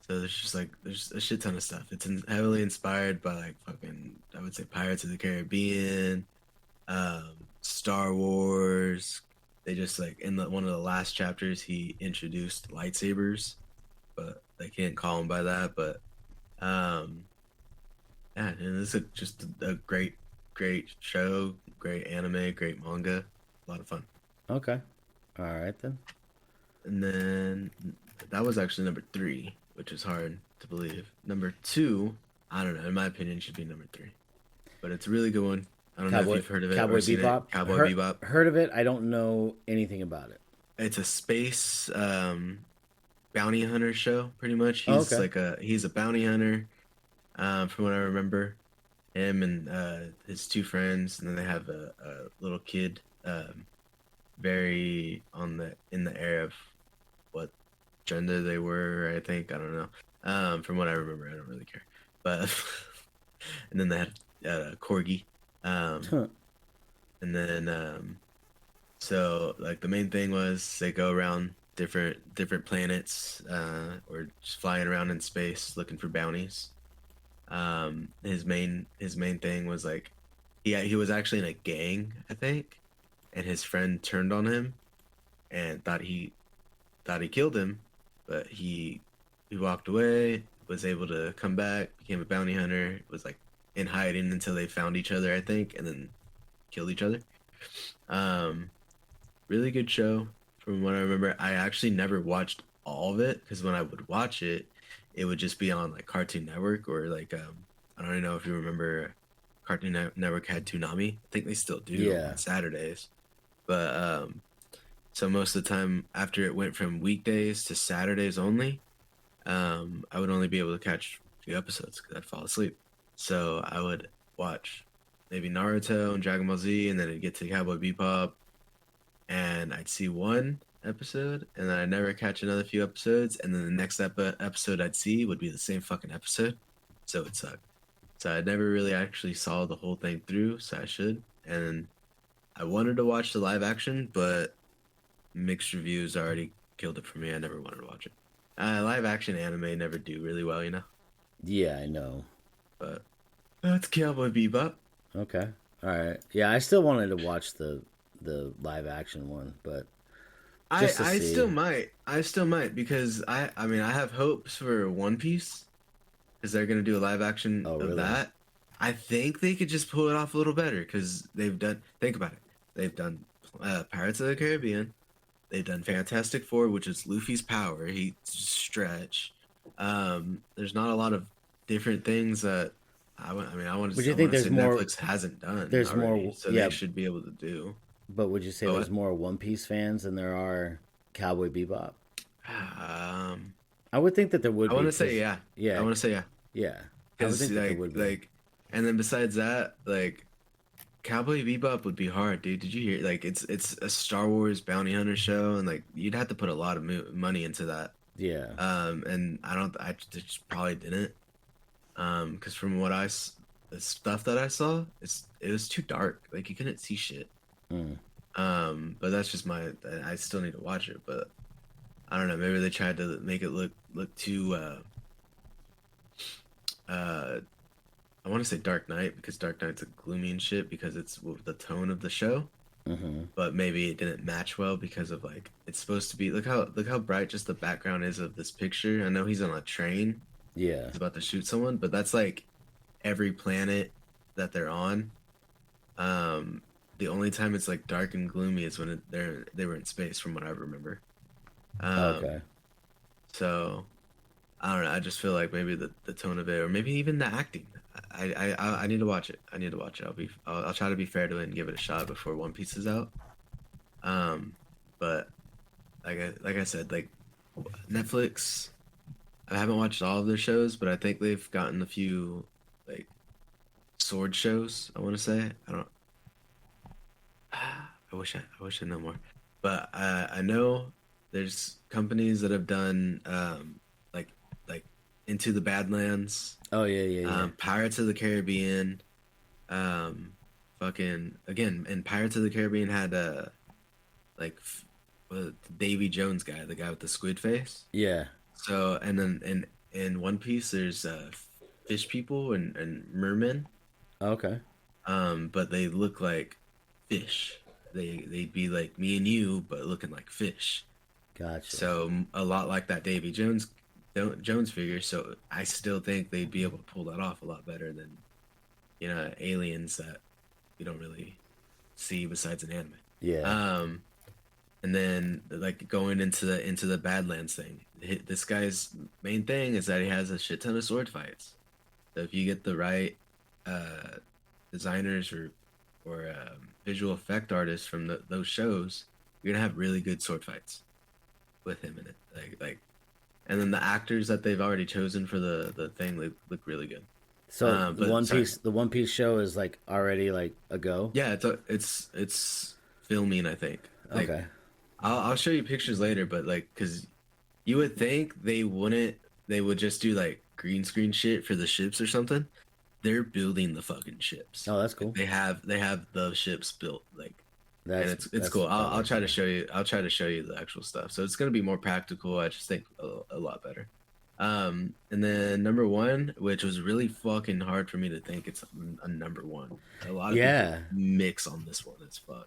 so there's a shit ton of stuff. It's heavily inspired by like fucking I would say Pirates of the Caribbean, Star Wars. They just like in one of the last chapters he introduced lightsabers, but they can't call them by that. But um, yeah, and this is just a great show, great anime, great manga, a lot of fun. Okay. All right then. And then that was actually number three, which is hard to believe. Number two, I don't know, in my opinion, should be number three, but it's a really good one. I don't know if you've heard of it Cowboy or seen Bebop. it. Cowboy Bebop. Heard of it? I don't know anything about it. It's a space bounty hunter show, pretty much. Oh, He's okay. he's a bounty hunter, from what I remember. Him and his two friends, and then they have a little kid, very in the air of what gender they were. I think I don't know. From what I remember, I don't really care. But and then they had a corgi, Huh. and then so like the main thing was they go around different planets, or just flying around in space looking for bounties. His main thing was like he was actually in a gang, I think, and his friend turned on him and thought he killed him, but he walked away, was able to come back, became a bounty hunter, was like in hiding until they found each other, I think, and then killed each other. Um, really good show from what I remember. I actually never watched all of it because when I would watch it, it would just be on like Cartoon Network or like I don't even know if you remember Network had Toonami. I think they still do Yeah. on Saturdays. But so most of the time after it went from weekdays to Saturdays only, I would only be able to catch a few episodes because I'd fall asleep. So I would watch maybe Naruto and Dragon Ball Z, and then I'd get to Cowboy Bebop, and I'd see one episode, and then I'd never catch another few episodes, and then the next episode I'd see would be the same fucking episode, so it sucked. So I never really actually saw the whole thing through, so I should. And I wanted to watch the live action, but mixed reviews already killed it for me. I never wanted to watch it. Live action anime never do really well, you know. Yeah, I know. But that's Cowboy Bebop. Okay. All right. Yeah, I still wanted to watch the live action one, but I just to I see. still might. I still might because I mean I have hopes for One Piece because they're gonna do a live action Oh, of really? that. I think they could just pull it off a little better because they've done. Think about it. They've done Pirates of the Caribbean. They've done Fantastic Four, which is Luffy's power. He stretch. There's not a lot of different things that I mean, I want Would to. you I think want to there's say more? Netflix hasn't done There's already, more. so Yeah, they should be able to do. but would you say Oh, there's more One Piece fans than there are Cowboy Bebop? um, I would think that there would I be want to say 'cause- yeah. I yeah, want to say yeah. yeah. I would Because think that there would be. and then besides that, like Cowboy Bebop would be hard, dude. Did you hear? Like it's a Star Wars bounty hunter show, and like you'd have to put a lot of money into that. Yeah. And I just probably didn't. Because from the stuff that I saw, it was too dark. Like you couldn't see shit. Mm. But that's just I still need to watch it, but I don't know. Maybe they tried to make it look too uh I want to say Dark Knight because Dark Knight's a gloomy and shit because it's the tone of the show. Hmm. But maybe it didn't match well because of like it's supposed to be. Look how bright just the background is of this picture. I know he's on a train. Yeah. He's about to shoot someone, but that's like every planet that they're on. The only time it's like dark and gloomy is when they were in space, from what I remember. Okay. So I don't know. I just feel like maybe the tone of it, or maybe even the acting. I need to watch it. I need to watch it. I'll try to be fair to it and give it a shot before One Piece is out. But like I said, like Netflix, I haven't watched all of their shows, but I think they've gotten a few like sword shows. I want to say I don't. I wish I know more, but I know there's companies that have done like Into the Badlands, Oh yeah, yeah, yeah. Pirates of the Caribbean, fucking again, and Pirates of the Caribbean had like Davy Jones guy, the guy with the squid face. Yeah. So and then in One Piece, there's fish people and mermen. Okay. But they look like fish. They'd be like me and you, but looking like fish. Gotcha. So a lot like that Davy Jones figure. So I still think they'd be able to pull that off a lot better than aliens that you don't really see besides an anime. Yeah. And then like going into the Badlands thing, this guy's main thing is that he has a shit ton of sword fights. So if you get the right designers or visual effect artists from those shows, you're gonna have really good sword fights with him in it. Like, and then the actors that they've already chosen for the thing look really good. So the One Piece show is like already like a go. Yeah, it's filming, I think. Like, Okay. I'll show you pictures later, but like, cause you would think they would just do like green screen shit for the ships or something. They're building the fucking ships. Oh, that's cool. They have the ships built, like, and it's that's cool. I'll try to show you. I'll try to show you the actual stuff. So it's gonna be more practical. I just think a lot better. And then number one, which was really fucking hard for me to think it's a number one. A lot of people mix on this one as fuck.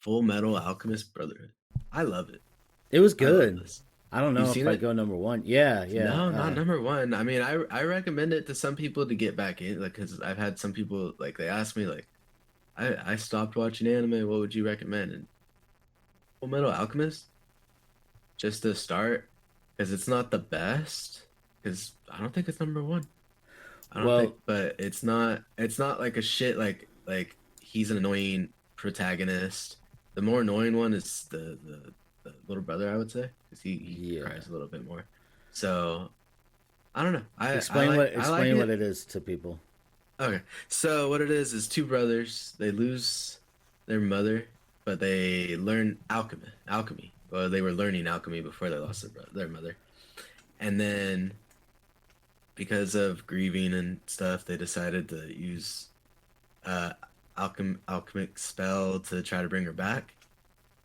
Full Metal Alchemist Brotherhood. I love it. It was good. I don't know You've if I'd go number one. Yeah. No, not number one. I mean, I recommend it to some people to get back in, like, because I've had some people like they ask me like, I stopped watching anime. What would you recommend? And Full Metal Alchemist, just to start, because it's not the best. Because I don't think it's number one. But it's not like a shit like he's an annoying protagonist. The more annoying one is the little brother, I would say, because he cries a little bit more. So I don't know. Explain what it is to people. Okay, so what it is two brothers. They lose their mother, but they learn alchemy. Well, they were learning alchemy before they lost their mother, and then because of grieving and stuff, they decided to use alchemic spell to try to bring her back.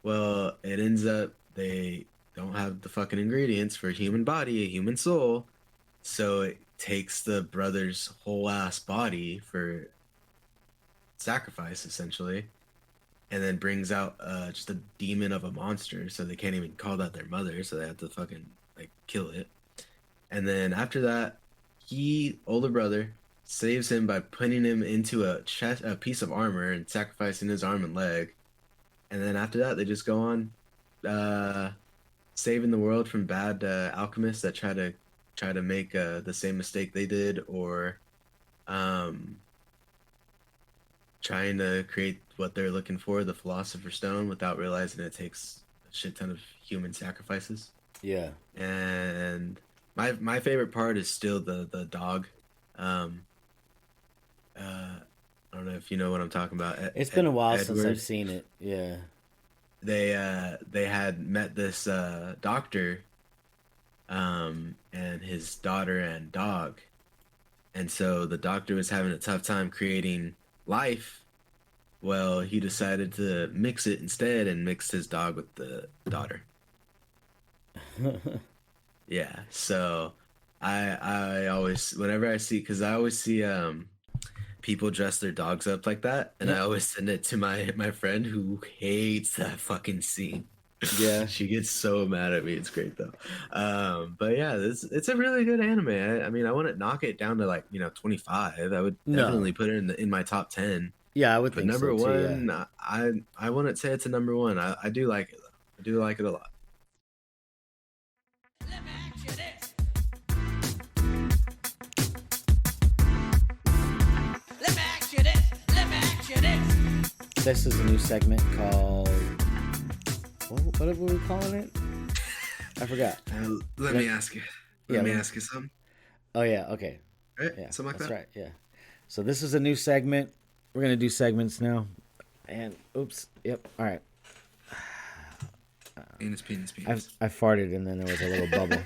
Well, it ends up they don't have the fucking ingredients for a human body, a human soul, so it takes the brother's whole ass body for sacrifice, essentially, and then brings out just a demon of a monster, so they can't even call that their mother, so they have to fucking like kill it. And then after that, older brother, saves him by putting him into a piece of armor and sacrificing his arm and leg. And then after that, they just go on saving the world from bad alchemists that try to make the same mistake they did, or trying to create what they're looking for, the Philosopher's Stone, without realizing it takes a shit ton of human sacrifices. Yeah. And my favorite part is still the dog. I don't know if you know what I'm talking about. It's been a while since I've seen it. Yeah. They had met this doctor, and his daughter and dog, and so the doctor was having a tough time creating life. Well, he decided to mix it instead and mixed his dog with the daughter. Yeah, so I always, whenever I see, because I always see people dress their dogs up like that, and I always send it to my friend who hates that fucking scene. Yeah, she gets so mad at me. It's great though. But yeah, it's a really good anime. I mean, I wouldn't knock it down to like 25. I would definitely put it in my top 10. Yeah, I would. But think number so too, one, yeah. I wouldn't say it's a number one. I do like it though. I do like it a lot. Let me ask you this. Let me ask you this. Let me ask you this. This is a new segment called. What were we calling it? I forgot. Let me ask you. Let me ask you something. Oh yeah. Okay. Right? Yeah. Something like that's that. Right. Yeah. So this is a new segment. We're gonna do segments now. And oops. Yep. All right. Penis. I farted and then there was a little bubble.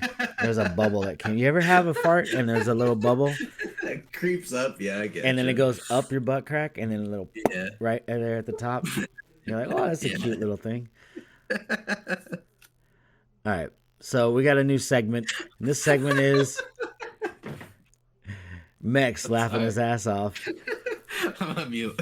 There's a bubble that came. You ever have a fart and there's a little bubble? creeps up. Yeah, I get. And then it goes up your butt crack, and then a little Yeah. right there at the top. You're like, oh, that's a Yeah. cute little thing. All right. So we got a new segment. And this segment is Mex laughing his ass off. I'm on mute.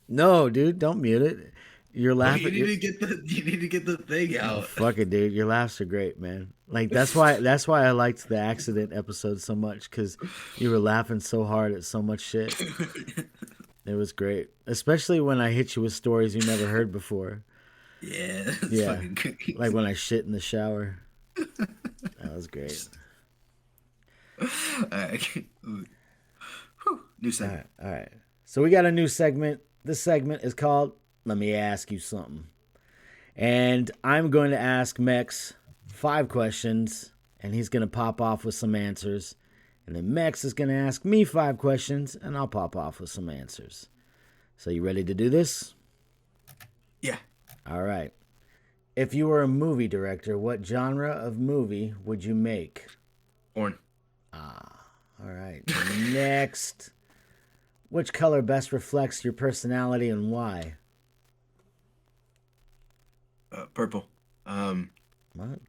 No, dude, don't mute it. You're laughing. You need to get the thing out. Fuck it, dude. Your laughs are great, man. Like that's why I liked the accident episode so much, because you were laughing so hard at so much shit. It was great, especially when I hit you with stories you never heard before. Yeah, that's Yeah, fucking crazy. like when I shit in the shower. That was great. All right. Whew. New segment. All right. So we got a new segment. This segment is called "Let Me Ask You Something," and I'm going to ask Mex 5 questions, and he's going to pop off with some answers. And then Mex is going to ask me 5 questions, and I'll pop off with some answers. So you ready to do this? Yeah. All right. If you were a movie director, what genre of movie would you make? Porn. All right. Next. Which color best reflects your personality and why? Purple. What?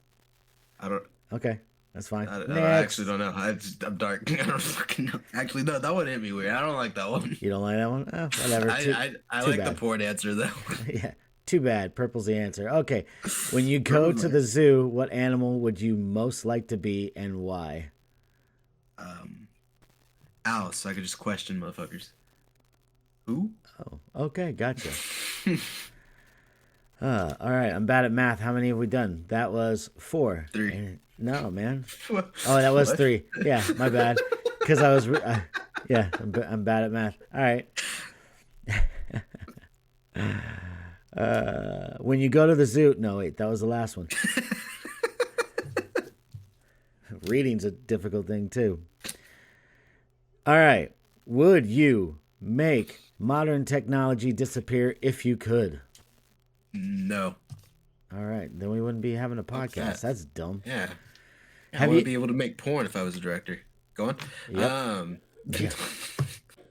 I don't. Okay. That's fine. I Next. actually don't know. I'm dark. I don't fucking know. Actually, no, that one hit me weird. I don't like that one. You don't like that one? Oh, whatever. I too like the bad. porn answer though. Yeah. Too bad. Purple's the answer. Okay. When you go to the zoo, what animal would you most like to be and why? Ow, so I could just question motherfuckers. Who? Oh, okay. Gotcha. All right. I'm bad at math. How many have we done? That was 4. 3. No, man. Oh, that was What? 3. Yeah, my bad. Because I was, yeah, I'm bad at math. All right. When you go to the zoo, no, wait, that was the last one. Reading's a difficult thing too. All right. Would you make modern technology disappear if you could? No. All right, then we wouldn't be having a podcast. that? That's dumb. Yeah. I Have wouldn't you- be able to make porn if I was a director. Go on. Yep.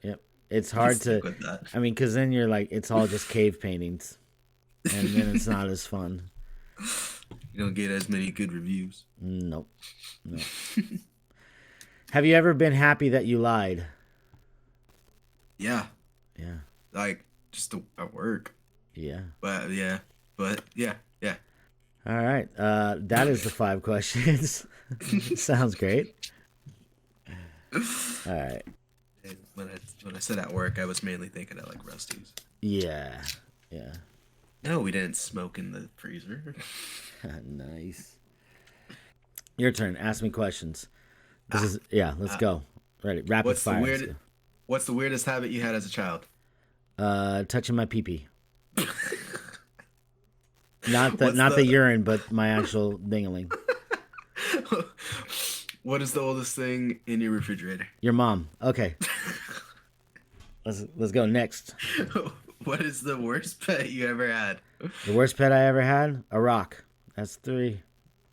Yep. It's hard to. Stick with that. I mean, because then you're like, it's all just cave paintings, and then it's not as fun. You don't get as many good reviews. Nope. No. Have you ever been happy that you lied? Yeah. Yeah. Like just at work. Yeah. But yeah. All right. That is the 5 questions. Sounds great. All right. And when I said at work, I was mainly thinking of like Rusty's. Yeah. Yeah. No, we didn't smoke in the freezer. Nice. Your turn. Ask me questions. Let's go. Ready. Rapid What's fire. the Let's weird? What's the weirdest habit you had as a child? go. Touching my pee-pee. Not What's the the- urine, but my actual dingling. What is the oldest thing in your refrigerator? Your mom. Okay. Let's go next. What is the worst pet you ever had? The worst pet I ever had? A rock. That's 3.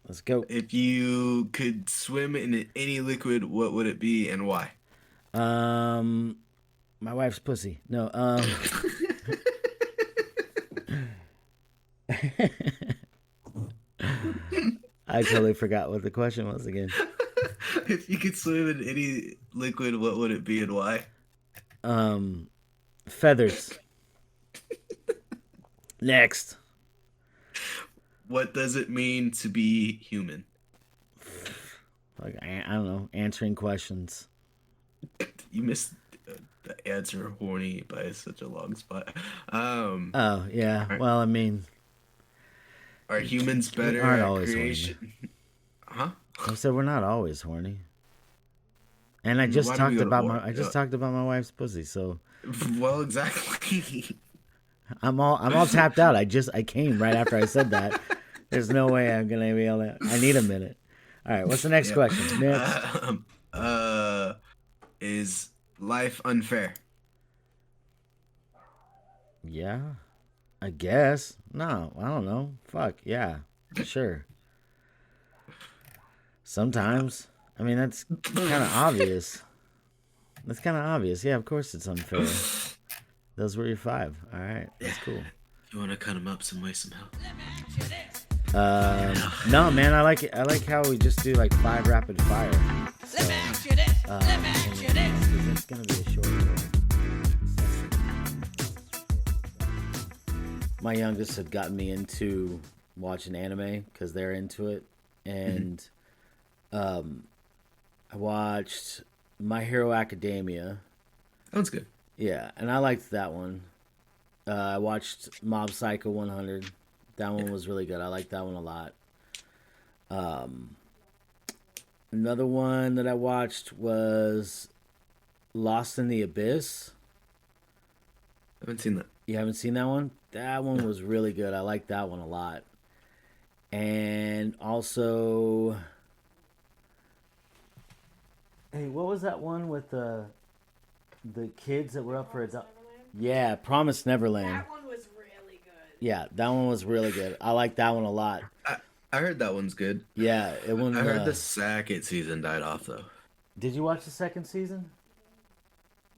Let's go. If you could swim in any liquid, what would it be and why? My wife's pussy. No. I totally forgot what the question was again. If you could swim in any liquid, what would it be and why? Feathers. Next. What does it mean to be human? Like I don't know, answering questions. You missed the answer horny by such a long spot. Oh yeah. Well, I mean, Are humans better aren't at always creation? Huh? I said we're not always horny. And I just Why do we talked go to about war? I just talked about my wife's pussy, so Well, exactly. I'm all tapped out. I came right after I said that. There's no way I'm gonna be able to. I need a minute. All right, what's the next question? Next. Is life unfair? Yeah, I guess. No, I don't know. Fuck yeah, sure. Sometimes. I mean, that's kind of obvious. That's kind of obvious. Yeah, of course it's unfair. Those were your 5. All right, that's cool. If you want to cut them up some way somehow. No, man, I like it. I like how we just do like 5 rapid fire. So, Let me ask you this. Let me ask you this. 'cause it's gonna be a short one. My youngest had gotten me into watching anime because they're into it, and I watched My Hero Academia. Sounds good. Yeah, and I liked that one. I watched Mob Psycho 100. That one was really good. I liked that one a lot. Another one that I watched was Lost in the Abyss. I haven't seen that. You haven't seen that one? That one was really good. I liked that one a lot. And also, hey, what was that one with the kids that were up for adoption? Yeah, Promised Neverland. That one was really good. Yeah, that one was really good. I like that one a lot. I heard that one's good. Yeah, it one. I heard the second season died off though. Did you watch the second season?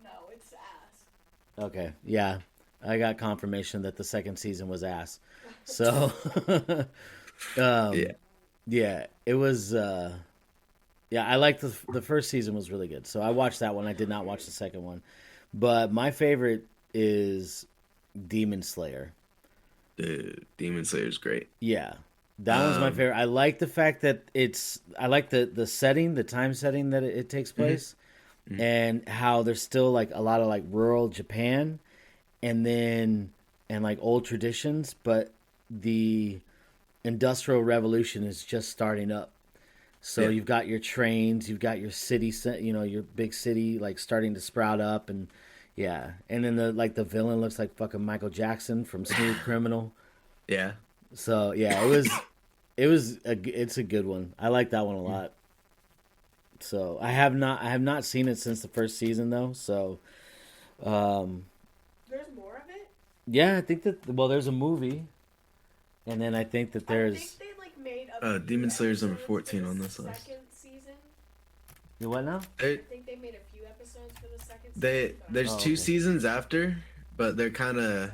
No, it's ass. Okay, yeah, I got confirmation that the second season was ass. So, yeah, it was. Yeah, I liked the first season was really good. So I watched that one. I did not watch the second one, but my favorite is Demon Slayer. Dude, Demon Slayer's great. Yeah. That one's my favorite. I like the fact that I like the setting, the time setting that it takes place, and how there's still like a lot of like rural Japan, and like old traditions, but the Industrial Revolution is just starting up. So you've got your trains, you've got your city, your big city like starting to sprout up, and yeah, and then the villain looks like fucking Michael Jackson from Smooth Criminal. Yeah. So yeah, it's a good one. I like that one a lot. So I have not seen it since the first season though. So, There's more of it? yeah, I think that there's a movie, and then I think that I there's think they like made a Demon few Slayer's number episodes 14 for on the this list. Second season. you what now? I think they made a few episodes for the second season. but There's Oh, 2 okay. seasons after, but they're kind of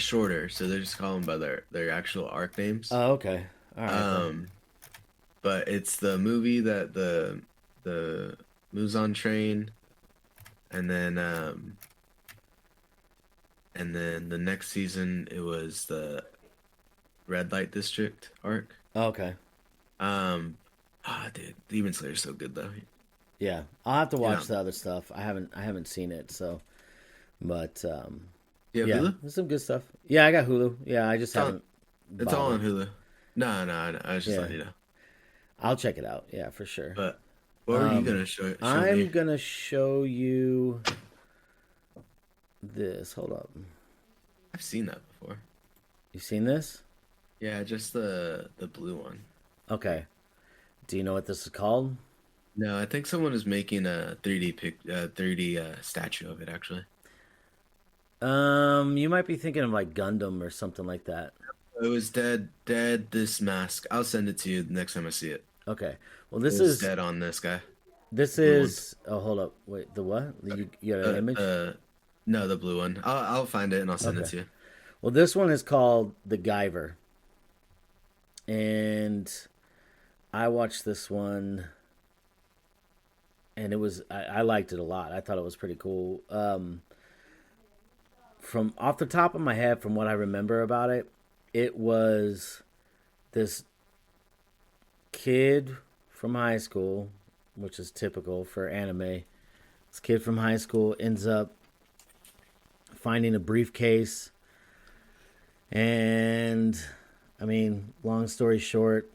shorter, so they're just calling by their actual arc names. Oh, okay. All right. But it's the movie that the Muzan train, and then the next season it was the Red Light District arc. Okay. Dude, Demon Slayer's so good though. Yeah, I'll have to watch Yeah. the other stuff. I haven't seen it, so, but You have yeah, Hulu? there's some good stuff. Yeah, I got Hulu. Yeah, I just all- haven't. It's all on bothered. Hulu. No, I was just Yeah. letting you know. I'll check it out. Yeah, for sure. But what were you gonna show I'm me? gonna show you this. Hold up. I've seen that before. You seen this? Yeah, just the blue one. Okay. Do you know what this is called? No, I think someone is making a 3D statue of it actually. You might be thinking of like Gundam or something like that. It was dead. This mask. I'll send it to you next time I see it. Okay. Well, It this was is dead on this guy. this is. Oh, hold up. Wait, the what? You got an image? No, the blue one. I'll find it and I'll send it Okay. to you. Well, this one is called The Guyver. And I watched this one and I liked it a lot. I thought it was pretty cool. From off the top of my head, from what I remember about it, it was this kid from high school, which is typical for anime. This kid from high school ends up finding a briefcase, and I mean, long story short,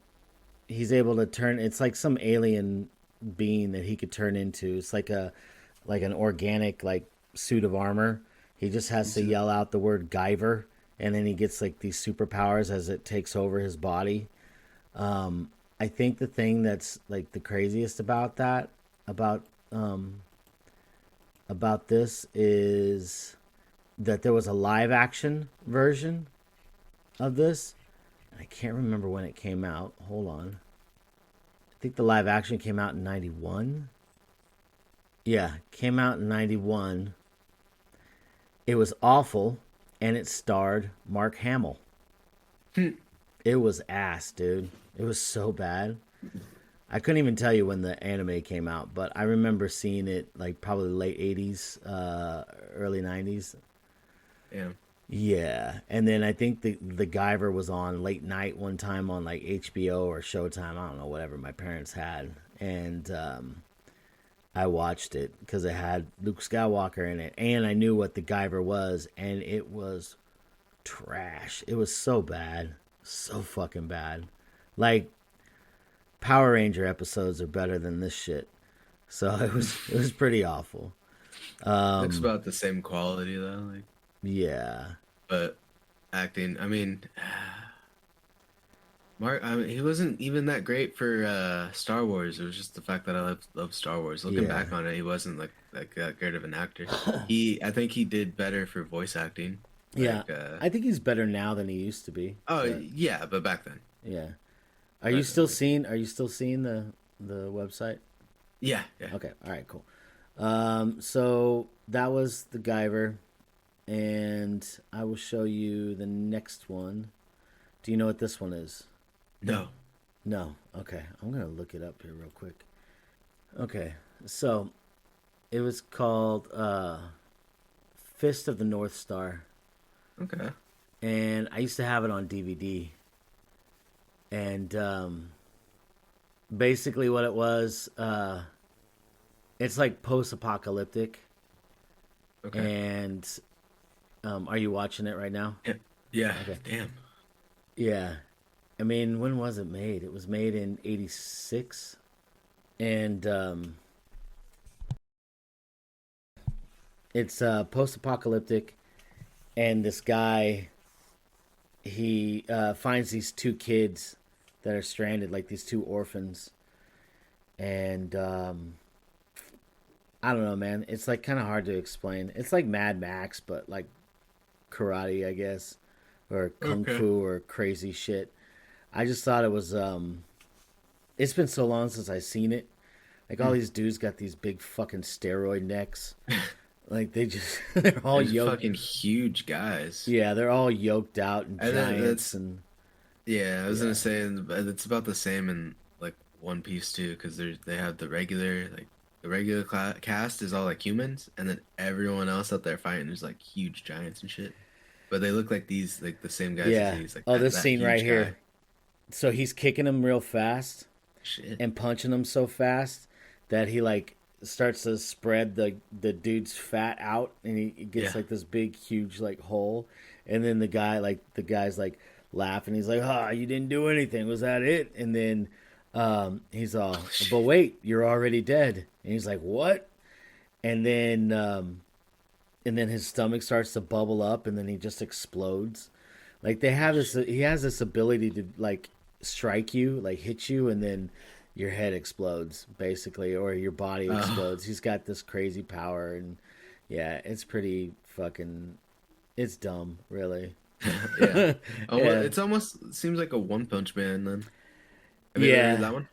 he's able to turn. It's like some alien being that he could turn into. It's like an organic like suit of armor. He just has to yell out the word Guyver, and then he gets like these superpowers as it takes over his body. I think the thing that's like the craziest about this is that there was a live action version of this. I can't remember when it came out. Hold on. I think the live action came out in 91. Yeah, came out in 91. It was awful, and it starred Mark Hamill. It was ass, dude. It was so bad. I couldn't even tell you when the anime came out, but I remember seeing it like probably late 80s, early 90s. Yeah. Yeah, and then I think the Guyver was on late night one time on like HBO or Showtime. I don't know, whatever my parents had, and I watched it because it had Luke Skywalker in it, and I knew what the Guyver was, and it was trash. It was so bad, so fucking bad. Like Power Ranger episodes are better than this shit. So it was pretty awful. Looks about the same quality though, like, Yeah. but acting. I mean, Mark. I mean, he wasn't even that great for Star Wars. It was just the fact that I love Star Wars. Looking Yeah. back on it, he wasn't like that great of an actor. I think he did better for voice acting. Yeah. Like, I think he's better now than he used to be. oh but, yeah, but back then. yeah. Are you still seeing the website? Yeah, yeah. Okay. All right, cool. So that was the Guyver, and I will show you the next one. Do you know what this one is? No. No. Okay. I'm going to look it up here real quick. Okay. So it was called Fist of the North Star. Okay. And I used to have it on DVD. And basically what it was, it's like post-apocalyptic. Okay. And are you watching it right now? Yeah. Yeah. Okay. Damn. Yeah. I mean, when was it made? It was made in 86. And it's post-apocalyptic. And this guy, he finds these two kids that are stranded, like these two orphans. And I don't know, man. It's like kind of hard to explain. It's like Mad Max, but like karate, I guess, or kung fu or crazy shit. I just thought it was. It's been so long since I've seen it. Like all these dudes got these big fucking steroid necks. Like they're all They're yoked. fucking huge guys. Yeah, they're all yoked out and And then giants and. Yeah, I was gonna say it's about the same in like One Piece too, because they have the regular cast is all like humans, and then everyone else out there fighting is like huge giants and shit. But they look like these like the same guys Yeah. as these. Like Oh, that this scene huge right guy. here. So he's kicking him real fast Shit. and punching him so fast that he like starts to spread the dude's fat out, and he gets Yeah. like this big huge like hole, and then the guy's like laughing. He's like, "Ah, you didn't do anything. Was that it?" And then he's all, "But wait, you're already dead." And he's like, "What?" And then his stomach starts to bubble up, and then he just explodes. Like they have this, he has this ability to like strike you, like hit you, and then your head explodes basically, or your body explodes. He's got this crazy power, and yeah, it's pretty fucking, it's dumb, really. Yeah. Oh, Yeah. It's almost seems like a One Punch Man then. Have you ever Yeah. heard that one?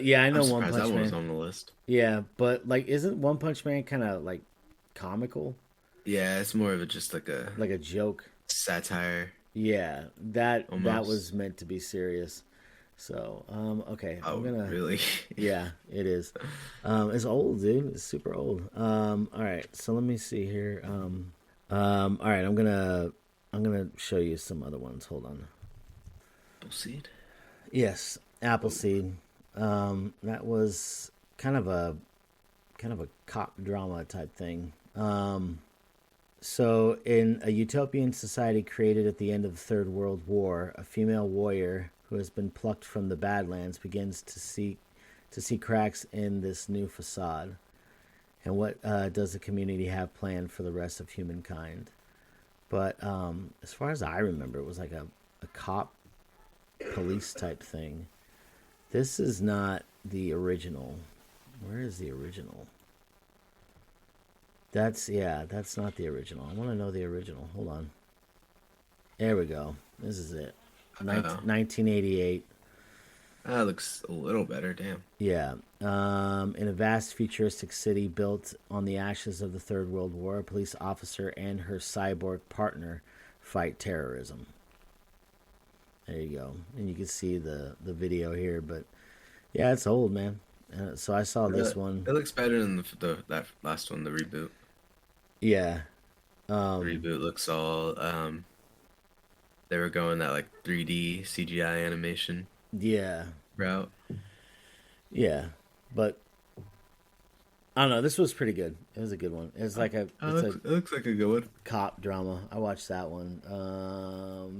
Yeah, I know I'm One surprised Punch that one was Man. on the list. Yeah, but like, isn't One Punch Man kind of like comical, Yeah, it's more of just like a like a joke? satire. Yeah, that Almost. was meant to be serious. So, okay, Oh, I'm gonna. really? Yeah, it is. It's old, dude. It's super old. All right, so let me see here. All right, I'm gonna show you some other ones. Hold on. Appleseed? Yes, Appleseed. That was kind of a cop drama type thing. So, in a utopian society created at the end of the Third World War, a female warrior who has been plucked from the Badlands begins to see cracks in this new facade. And what does the community have planned for the rest of humankind? But as far as I remember, it was like a cop police type thing. This is not the original. Where is the original? That's not the original. I want to know the original. Hold on. There we go. This is it. 1988. That looks a little better. Damn. Yeah. In a vast futuristic city built on the ashes of the Third World War, a police officer and her cyborg partner fight terrorism. There you go. And you can see the video here, but yeah, it's old, man. So I saw this one. It looks better than that last one, the reboot. Yeah. The reboot looks all they were going that like 3D CGI animation Yeah. route. Yeah. But I don't know. This was pretty good. It was a good one. It's like it looks like a good one. cop drama. I watched that one.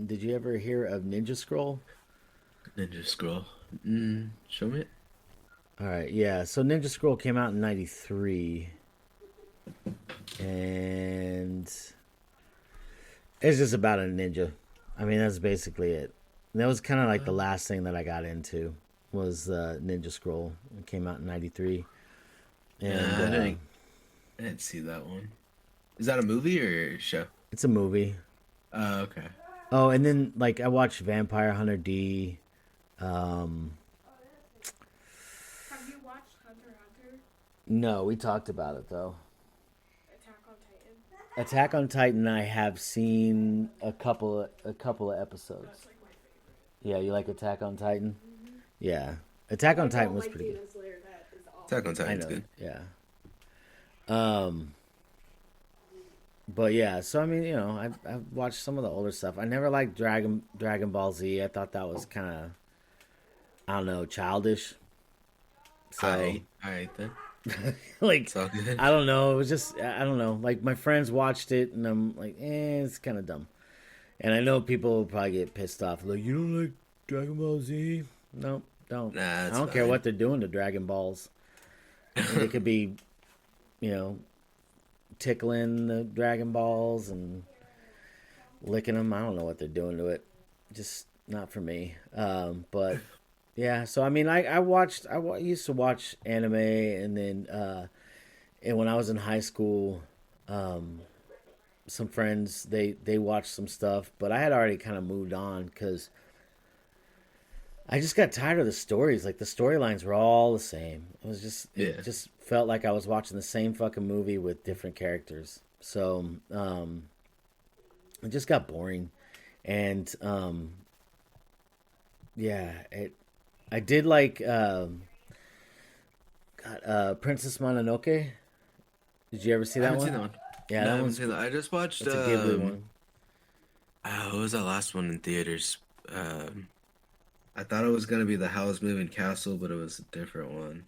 Did you ever hear of Ninja Scroll? Ninja Scroll. Show me it. All right, yeah. So Ninja Scroll came out in '93, and it's just about a ninja. I mean, that's basically it. And that was kind of like the last thing that I got into was Ninja Scroll. It came out in '93, and I didn't see that one. Is that a movie or a show? it's a movie. Oh, okay. Oh, and then like I watched Vampire Hunter D. Have you watched Hunter x Hunter? No, we talked about it though. Attack on Titan? Attack on Titan, I have seen a couple of episodes. That's like my favorite. Yeah, you like Attack on Titan? Yeah, Attack on Titan was Like pretty good. Demon Slayer, that is awesome. Attack on I Titan's know. good. Yeah. But yeah, so I mean, you know, I've watched some of the older stuff. I never liked Dragon Ball Z. I thought that was kind of, I don't know, childish. So All right then. like, It's all good. I don't know. It was just, I don't know. Like my friends watched it, and I'm like, it's kind of dumb. And I know people will probably get pissed off. Like, you don't like Dragon Ball Z? No, don't. Nah, I it's don't care fine. what they're doing to Dragon Balls. It could be, you know, tickling the Dragon Balls and licking them. I don't know what they're doing to it. Just not for me. But yeah, so I mean, I used to watch anime, and then and when I was in high school, some friends they watched some stuff, but I had already kind of moved on because I just got tired of the stories. Like the storylines were all the same. It was just it just felt like I was watching the same fucking movie with different characters. So it just got boring, and yeah, I did like Princess Mononoke. Did you ever see I that haven't one? seen that one. Yeah, No, I that haven't one's seen that. I just watched. it's a Ghibli one. What was that last one in theaters? I thought it was gonna be the Howl's Moving Castle, but it was a different one.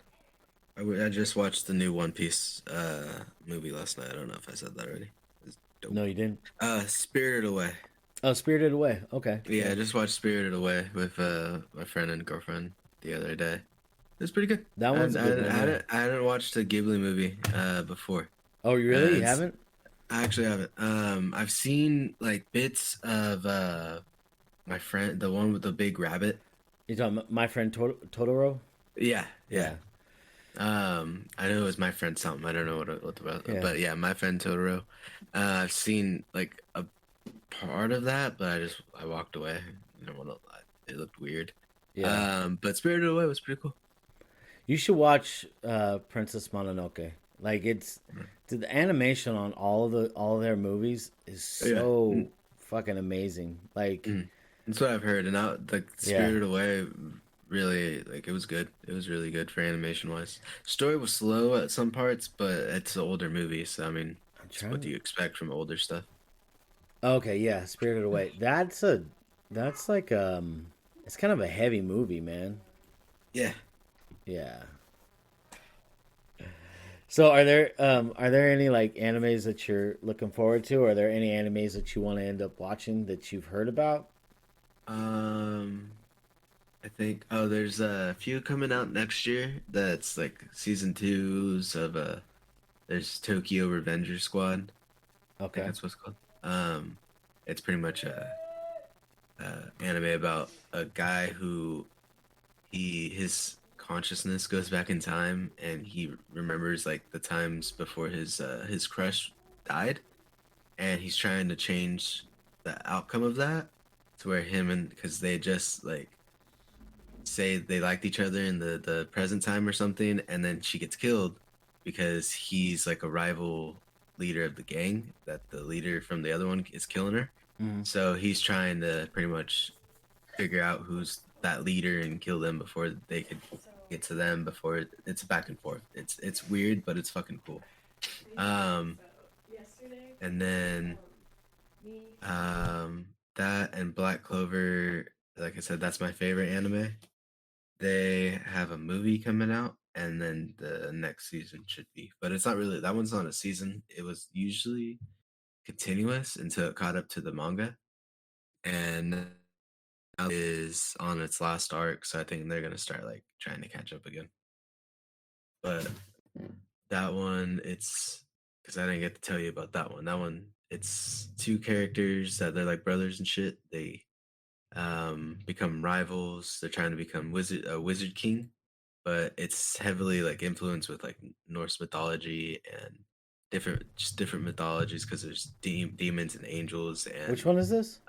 I just watched the new One Piece movie last night. I don't know if I said that already. It's dope. No, you didn't. Spirited Away. Oh, Spirited Away. Okay. Yeah, I just watched Spirited Away with my friend and girlfriend the other day. It was pretty good. That one's a good one, yeah. I hadn't watched a Ghibli movie before. Oh, you really? You it's- haven't? I actually haven't. I've seen like bits of my friend, the one with the big rabbit. You talking about My Friend Totoro? Yeah. I know it was My Friend something. I don't know what about, Yeah. but yeah, My Friend Totoro. I've seen like a part of that, but I walked away. You know, it looked weird. Yeah. But Spirited Away was pretty cool. You should watch Princess Mononoke. Like the animation on all of their movies is so fucking amazing. Like That's what I've heard, and Spirited Away really like it was good. It was really good for animation wise. Story was slow at some parts, but it's an older movie, so I mean, what do you expect from older stuff? Okay, yeah, Spirited Away. That's like it's kind of a heavy movie, man. Yeah. Yeah. So are there any like animes that you're looking forward to? Are there any animes that you want to end up watching that you've heard about? I think there's a few coming out next year. That's like season 2s of there's Tokyo Revenger Squad. I Okay. think that's what it's called. It's pretty much a anime about a guy who his consciousness goes back in time, and he remembers like the times before his crush died, and he's trying to change the outcome of that to where because they just like say they liked each other in the present time or something, and then she gets killed because he's like a rival leader of the gang that the leader from the other one is killing her. So he's trying to pretty much figure out who's that leader and kill them before they could get to them. Before it's back and forth. It's weird, but it's fucking cool. And then that and Black Clover, like I said, that's my favorite anime. They have a movie coming out, and then the next season should be, but it's not really, that one's not a season. It was usually continuous until it caught up to the manga, and now it is on its last arc. So I think they're gonna start like trying to catch up again. But that one, it's because I didn't get to tell you about that one. That one, it's two characters that they're like brothers and shit. They become rivals. They're trying to become wizard king, but it's heavily like influenced with like Norse mythology and different mythologies because there's demons and angels and Which one is this?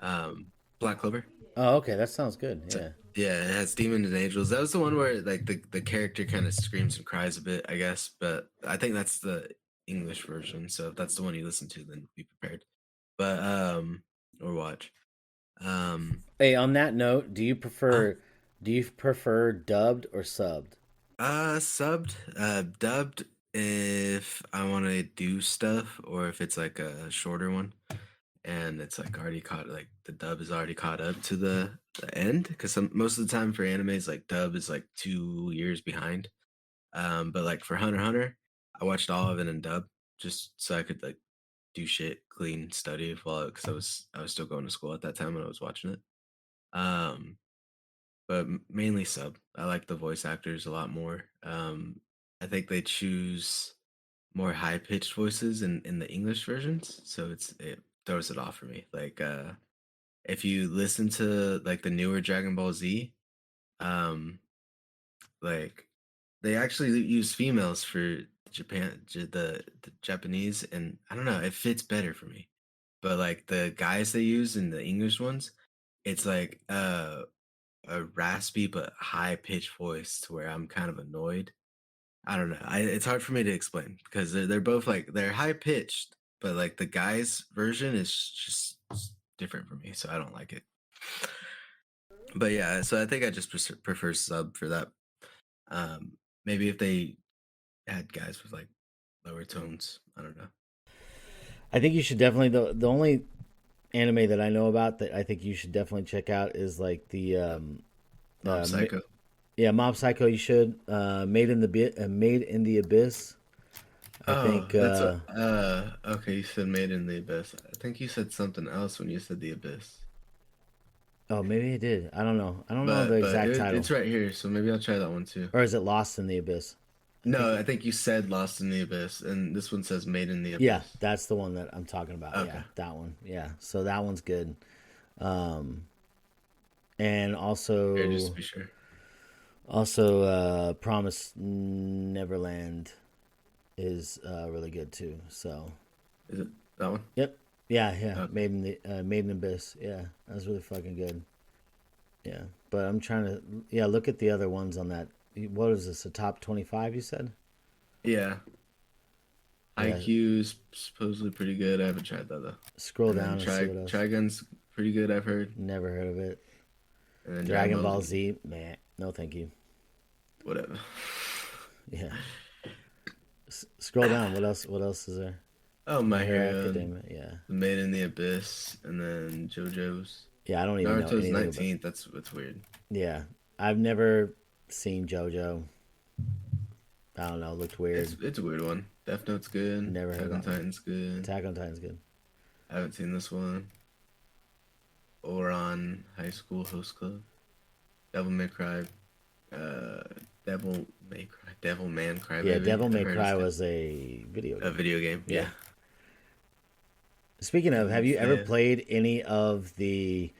Black Clover. Oh, okay, that sounds good. So, Yeah. yeah, it has demons and angels. That was the one where like the character kind of screams and cries a bit, I guess. But I think that's the English version. So if that's the one you listen to, then be prepared. But or watch. Hey, on that note, do you prefer dubbed or subbed? Subbed, dubbed if I want to do stuff or if it's like a shorter one and it's like already caught, like the dub is already caught up to the end. Because most of the time for animes, like dub is like 2 years behind. But like for Hunter x Hunter, I watched all of it in dub just so I could like do shit, clean, study while because I was still going to school at that time when I was watching it. Um, but mainly sub. I like the voice actors a lot more. I think they choose more high pitched voices in the English versions, so it throws it off for me. Like if you listen to like the newer Dragon Ball Z, um, like they actually use females for the Japanese, and I don't know, it fits better for me. But like the guys they use in the English ones, it's like a raspy but high pitched voice to where I'm kind of annoyed. I don't know. It's hard for me to explain because they're both like they're high pitched, but like the guy's version is just different for me, so I don't like it. But yeah, so I think I just prefer sub for that. Maybe if they had guys with like lower tones, I don't know. I think you should definitely the only anime that I know about that I think you should definitely check out is like the Mob Psycho. yeah, Mob Psycho. You should Made in the Abyss. I Oh, think that's okay. You said Made in the Abyss. I think you said something else when you said the Abyss. oh, maybe I did. I don't know. I don't know the But exact title. it's right here, so maybe I'll try that one too. Or is it Lost in the Abyss? No, I think you said Lost in the Abyss, and this one says Made in the Abyss. Yeah, that's the one that I'm talking about. Okay. Yeah, that one. Yeah, so that one's good. And also, Here, just to be sure. Promise Neverland is really good too. So, Is it that one? yep, yeah. Okay. Made in Abyss. Yeah, that was really fucking good. Yeah, but I'm trying to look at the other ones on that. What is this? A top 25? You said? Yeah. Yeah. IQ's supposedly pretty good. I haven't tried that though. Scroll And down then and see what else. Trigun's pretty good, I've heard. Never heard of it. And then Dragon Ball Z, man, no thank you. Whatever. Yeah. Scroll down. What else? What else is there? Oh, My Hero Hero, Academia. Yeah. Made in the Abyss, and then JoJo's. Yeah, I don't even know Naruto's anything about. 19th. That's weird. Yeah, I've never seen JoJo. I don't know. Looked weird. It's a weird one. Death Note's good. Never heard Attack on that one. Titan's good. Attack on Titan's good. I haven't seen this one. Oran High School Host Club. Devil May Cry. Devil Man Cry. Yeah, Baby. Devil I've May heard Cry it's good. was a video A game. video game. Yeah. Yeah. Speaking of, have you ever Yeah. played any of the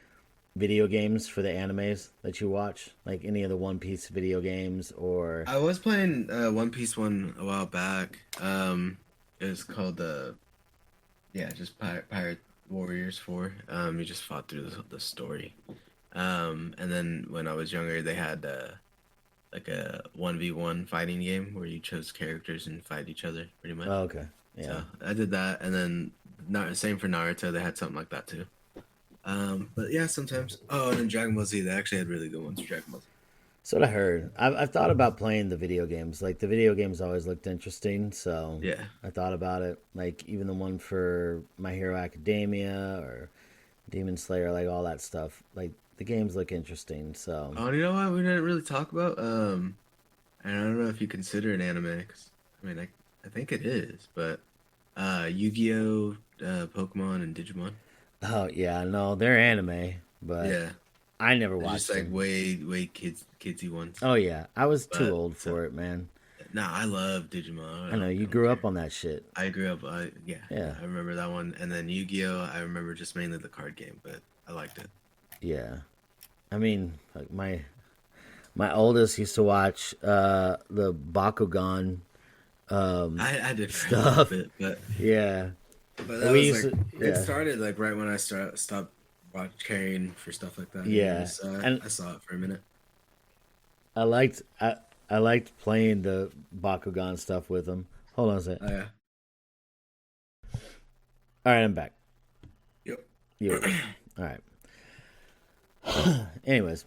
video games for the animes that you watch? Like any of the One Piece video games or I was playing One Piece one a while back. It was called just Pirate Warriors 4. You just fought through the story. And then when I was younger, they had like a 1v1 fighting game where you chose characters and fight each other, pretty much. Oh, okay. Yeah. So I did that, and then same for Naruto. They had something like that too. But yeah, sometimes. Oh, and then Dragon Ball Z. They actually had really good ones for Dragon Ball Z. That's what I heard. I've thought about playing the video games. Like the video games always looked interesting, so Yeah. I thought about it. Like even the one for My Hero Academia or Demon Slayer, like all that stuff. Like the games look interesting. So Oh, you know what? We didn't really talk about. And I don't know if you consider it anime. 'Cause, I mean, I think it is, but Yu-Gi-Oh, Pokemon, and Digimon. oh yeah, no, they're anime, but Yeah, I never they're watched just like them. way kidsy ones. Oh yeah, I was too But old for it, man. nah, I love Digimon. I know you don't grew care. up on that shit. I grew up. Yeah, Yeah. I remember that one. And then Yu-Gi-Oh, I remember just mainly the card game, but I liked it. Yeah, I mean, like my oldest used to watch the Bakugan. I did for a little Stuff. bit, but Yeah, that we was used like to. it Yeah, started like right when I stopped caring for stuff like that. Yeah, So and I saw it for a minute. I liked playing the Bakugan stuff with them. Hold on a sec. Oh yeah. All right, I'm back. Yep. Yeah. All right. Anyways,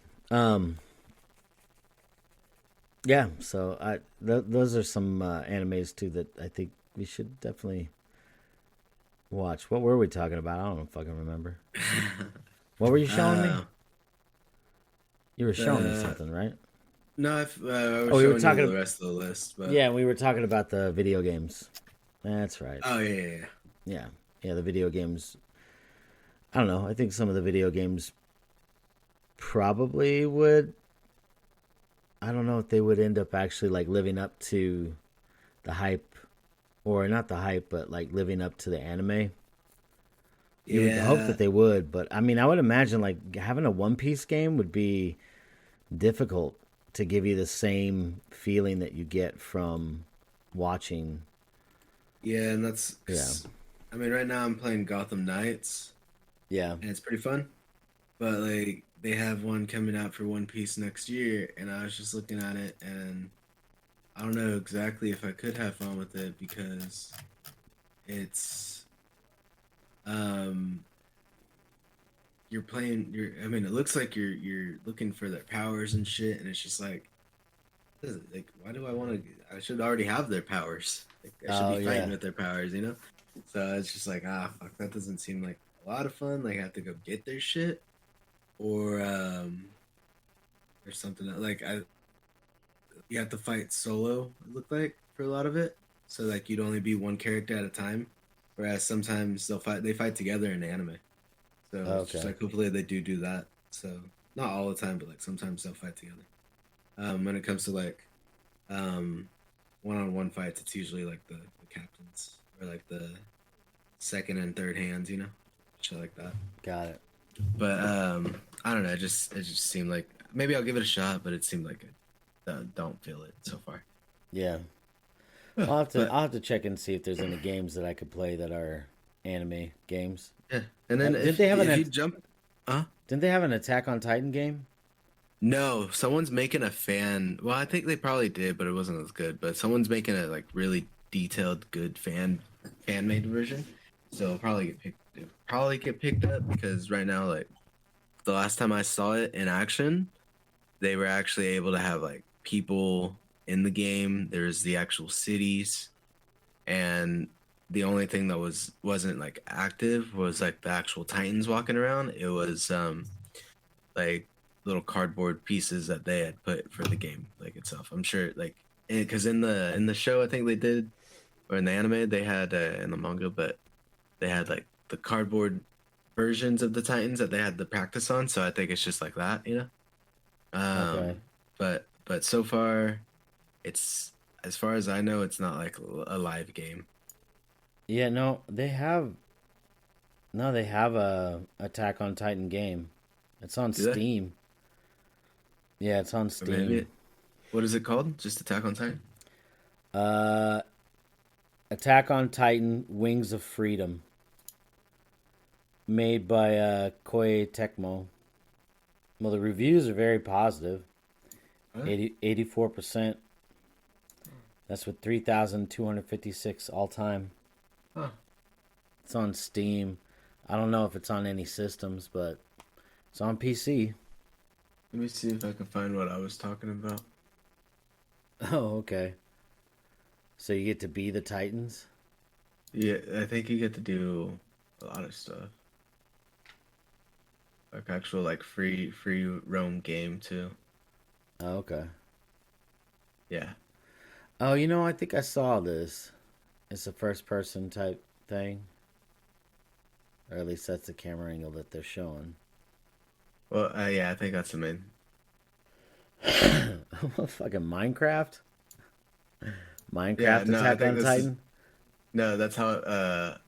yeah. So those are some animes too that I think we should definitely watch. What were we talking about? I don't fucking remember. What were you showing me? Uh, You were showing me uh, something, right? no, I was Oh, we were showing talking. you the rest of the list, but Yeah, we were talking about the video games. That's right. oh yeah. Yeah, yeah. The video games. I don't know. I think some of the video games probably would. I don't know if they would end up actually like living up to the hype, or not the hype, but like living up to the anime. You would hope Yeah, that they would, but I mean, I would imagine like having a One Piece game would be difficult to give you the same feeling that you get from watching. yeah, and that's Yeah, 'cause, I mean, right now I'm playing Gotham Knights, yeah. and it's pretty fun. But like they have one coming out for One Piece next year, and I was just looking at it, and I don't know exactly if I could have fun with it because it's um I mean it looks like you're looking for their powers and shit, and it's just like why do I want to? I should already have their powers. Like, I should Oh be fighting yeah. with their powers, you know. So it's just like fuck, that doesn't seem like a lot of fun. Like I have to go get their shit, or something like you have to fight solo. It looked like for a lot of it, so like you'd only be one character at a time. Whereas sometimes they fight together in anime. So it's just Okay. like hopefully they do that. So not all the time, but like sometimes they'll fight together. When it comes to like one-on-one fights, it's usually like the captains or like the second and third hands, you know, shit like that. Got it. But I don't know. It just seemed like maybe I'll give it a shot, but it seemed like I don't feel it so far. Yeah. Yeah, I'll but have to check and see if there's any games that I could play that are anime games. yeah, and then Did they have if an you jump, Didn't they have an Attack on Titan game? no, someone's making a fan. Well, I think they probably did, but it wasn't as good. But someone's making a like really detailed, good fan made version. So it'll probably get picked up because right now, like the last time I saw it in action, they were actually able to have like people in the game. There's the actual cities, and the only thing that wasn't like active was like the actual Titans walking around. It was like little cardboard pieces that they had put for the game like itself. I'm sure like because in the show I think they did, or in the anime they had in the manga, but they had like the cardboard versions of the Titans that they had to practice on. So I think it's just like that, you know. Okay. But so far, it's as far as I know, it's not like a live game. Yeah, no, they have a Attack on Titan game. It's on Do they? Steam. Yeah, it's on Or maybe Steam. what is it called? Just Attack on Titan? Uh Attack on Titan Wings of Freedom. Made by Koei Tecmo. Well, the reviews are very positive. Huh? 84%. That's with 3,256 all time. Huh. It's on Steam. I don't know if it's on any systems, but it's on PC. Let me see if I can find what I was talking about. Oh, okay. So you get to be the Titans? Yeah, I think you get to do a lot of stuff. Like actual like free roam game too. Oh, okay. Yeah. Oh, I think I saw this. It's a first person type thing. Or at least that's the camera angle that they're showing. Well, yeah, I think that's the main. Fucking Minecraft? Minecraft Yeah, no, I Attack think on this is Titan? no, that's how it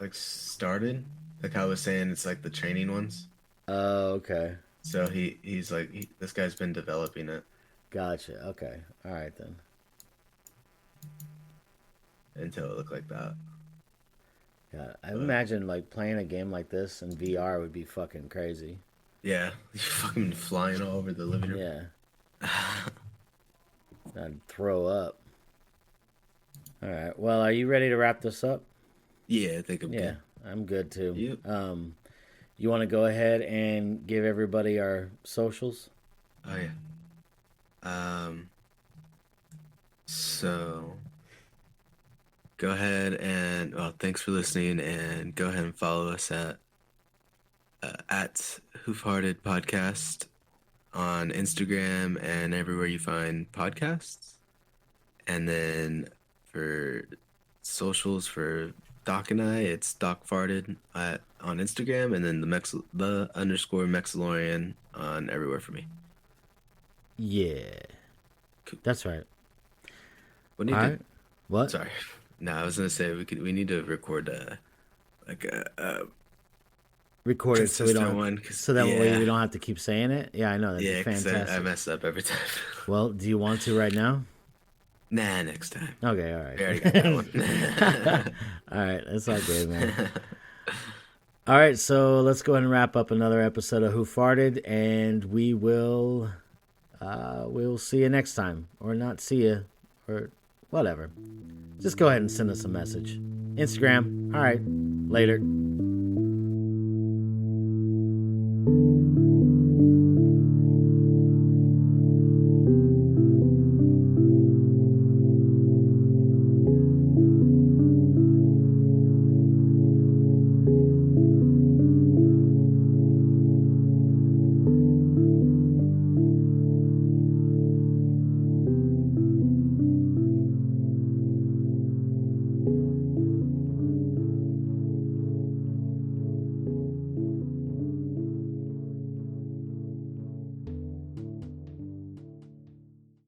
like started. Like I was saying, it's like the training ones. Oh, okay. So he's like this guy's been developing it Gotcha. Okay. All right then. until it looked like that. Yeah, I But imagine like playing a game like this in VR would be fucking crazy. yeah, he's fucking flying all over the living room. Yeah, I'd throw up. All right. Well, are you ready to wrap this up? Yeah, I think I'm Yeah, good. I'm good too. Yep. You want to go ahead and give everybody our socials? Oh yeah. So go ahead and well, thanks for listening, and go ahead and follow us at Hoofhearted Podcast on Instagram and everywhere you find podcasts. And then for socials for Doc and I, it's Doc Farted on Instagram, and then the underscore Mexalorian on everywhere for me. Yeah, that's right. We need All to. right. What? Sorry. No, I was gonna say we need to record like a Record it so we consistent don't. one. 'Cause, So that way yeah, we don't have to keep saying it. Yeah, I know that'd yeah, be 'cause fantastic. I mess up every time. Well, do you want to right now? Nah, next time. Okay, all right. We already got that one. All right, that's all good, man. All right, so let's go ahead and wrap up another episode of Who Farted, and we'll see you next time, or not see you, or whatever. Just go ahead and send us a message. Instagram. All right, later.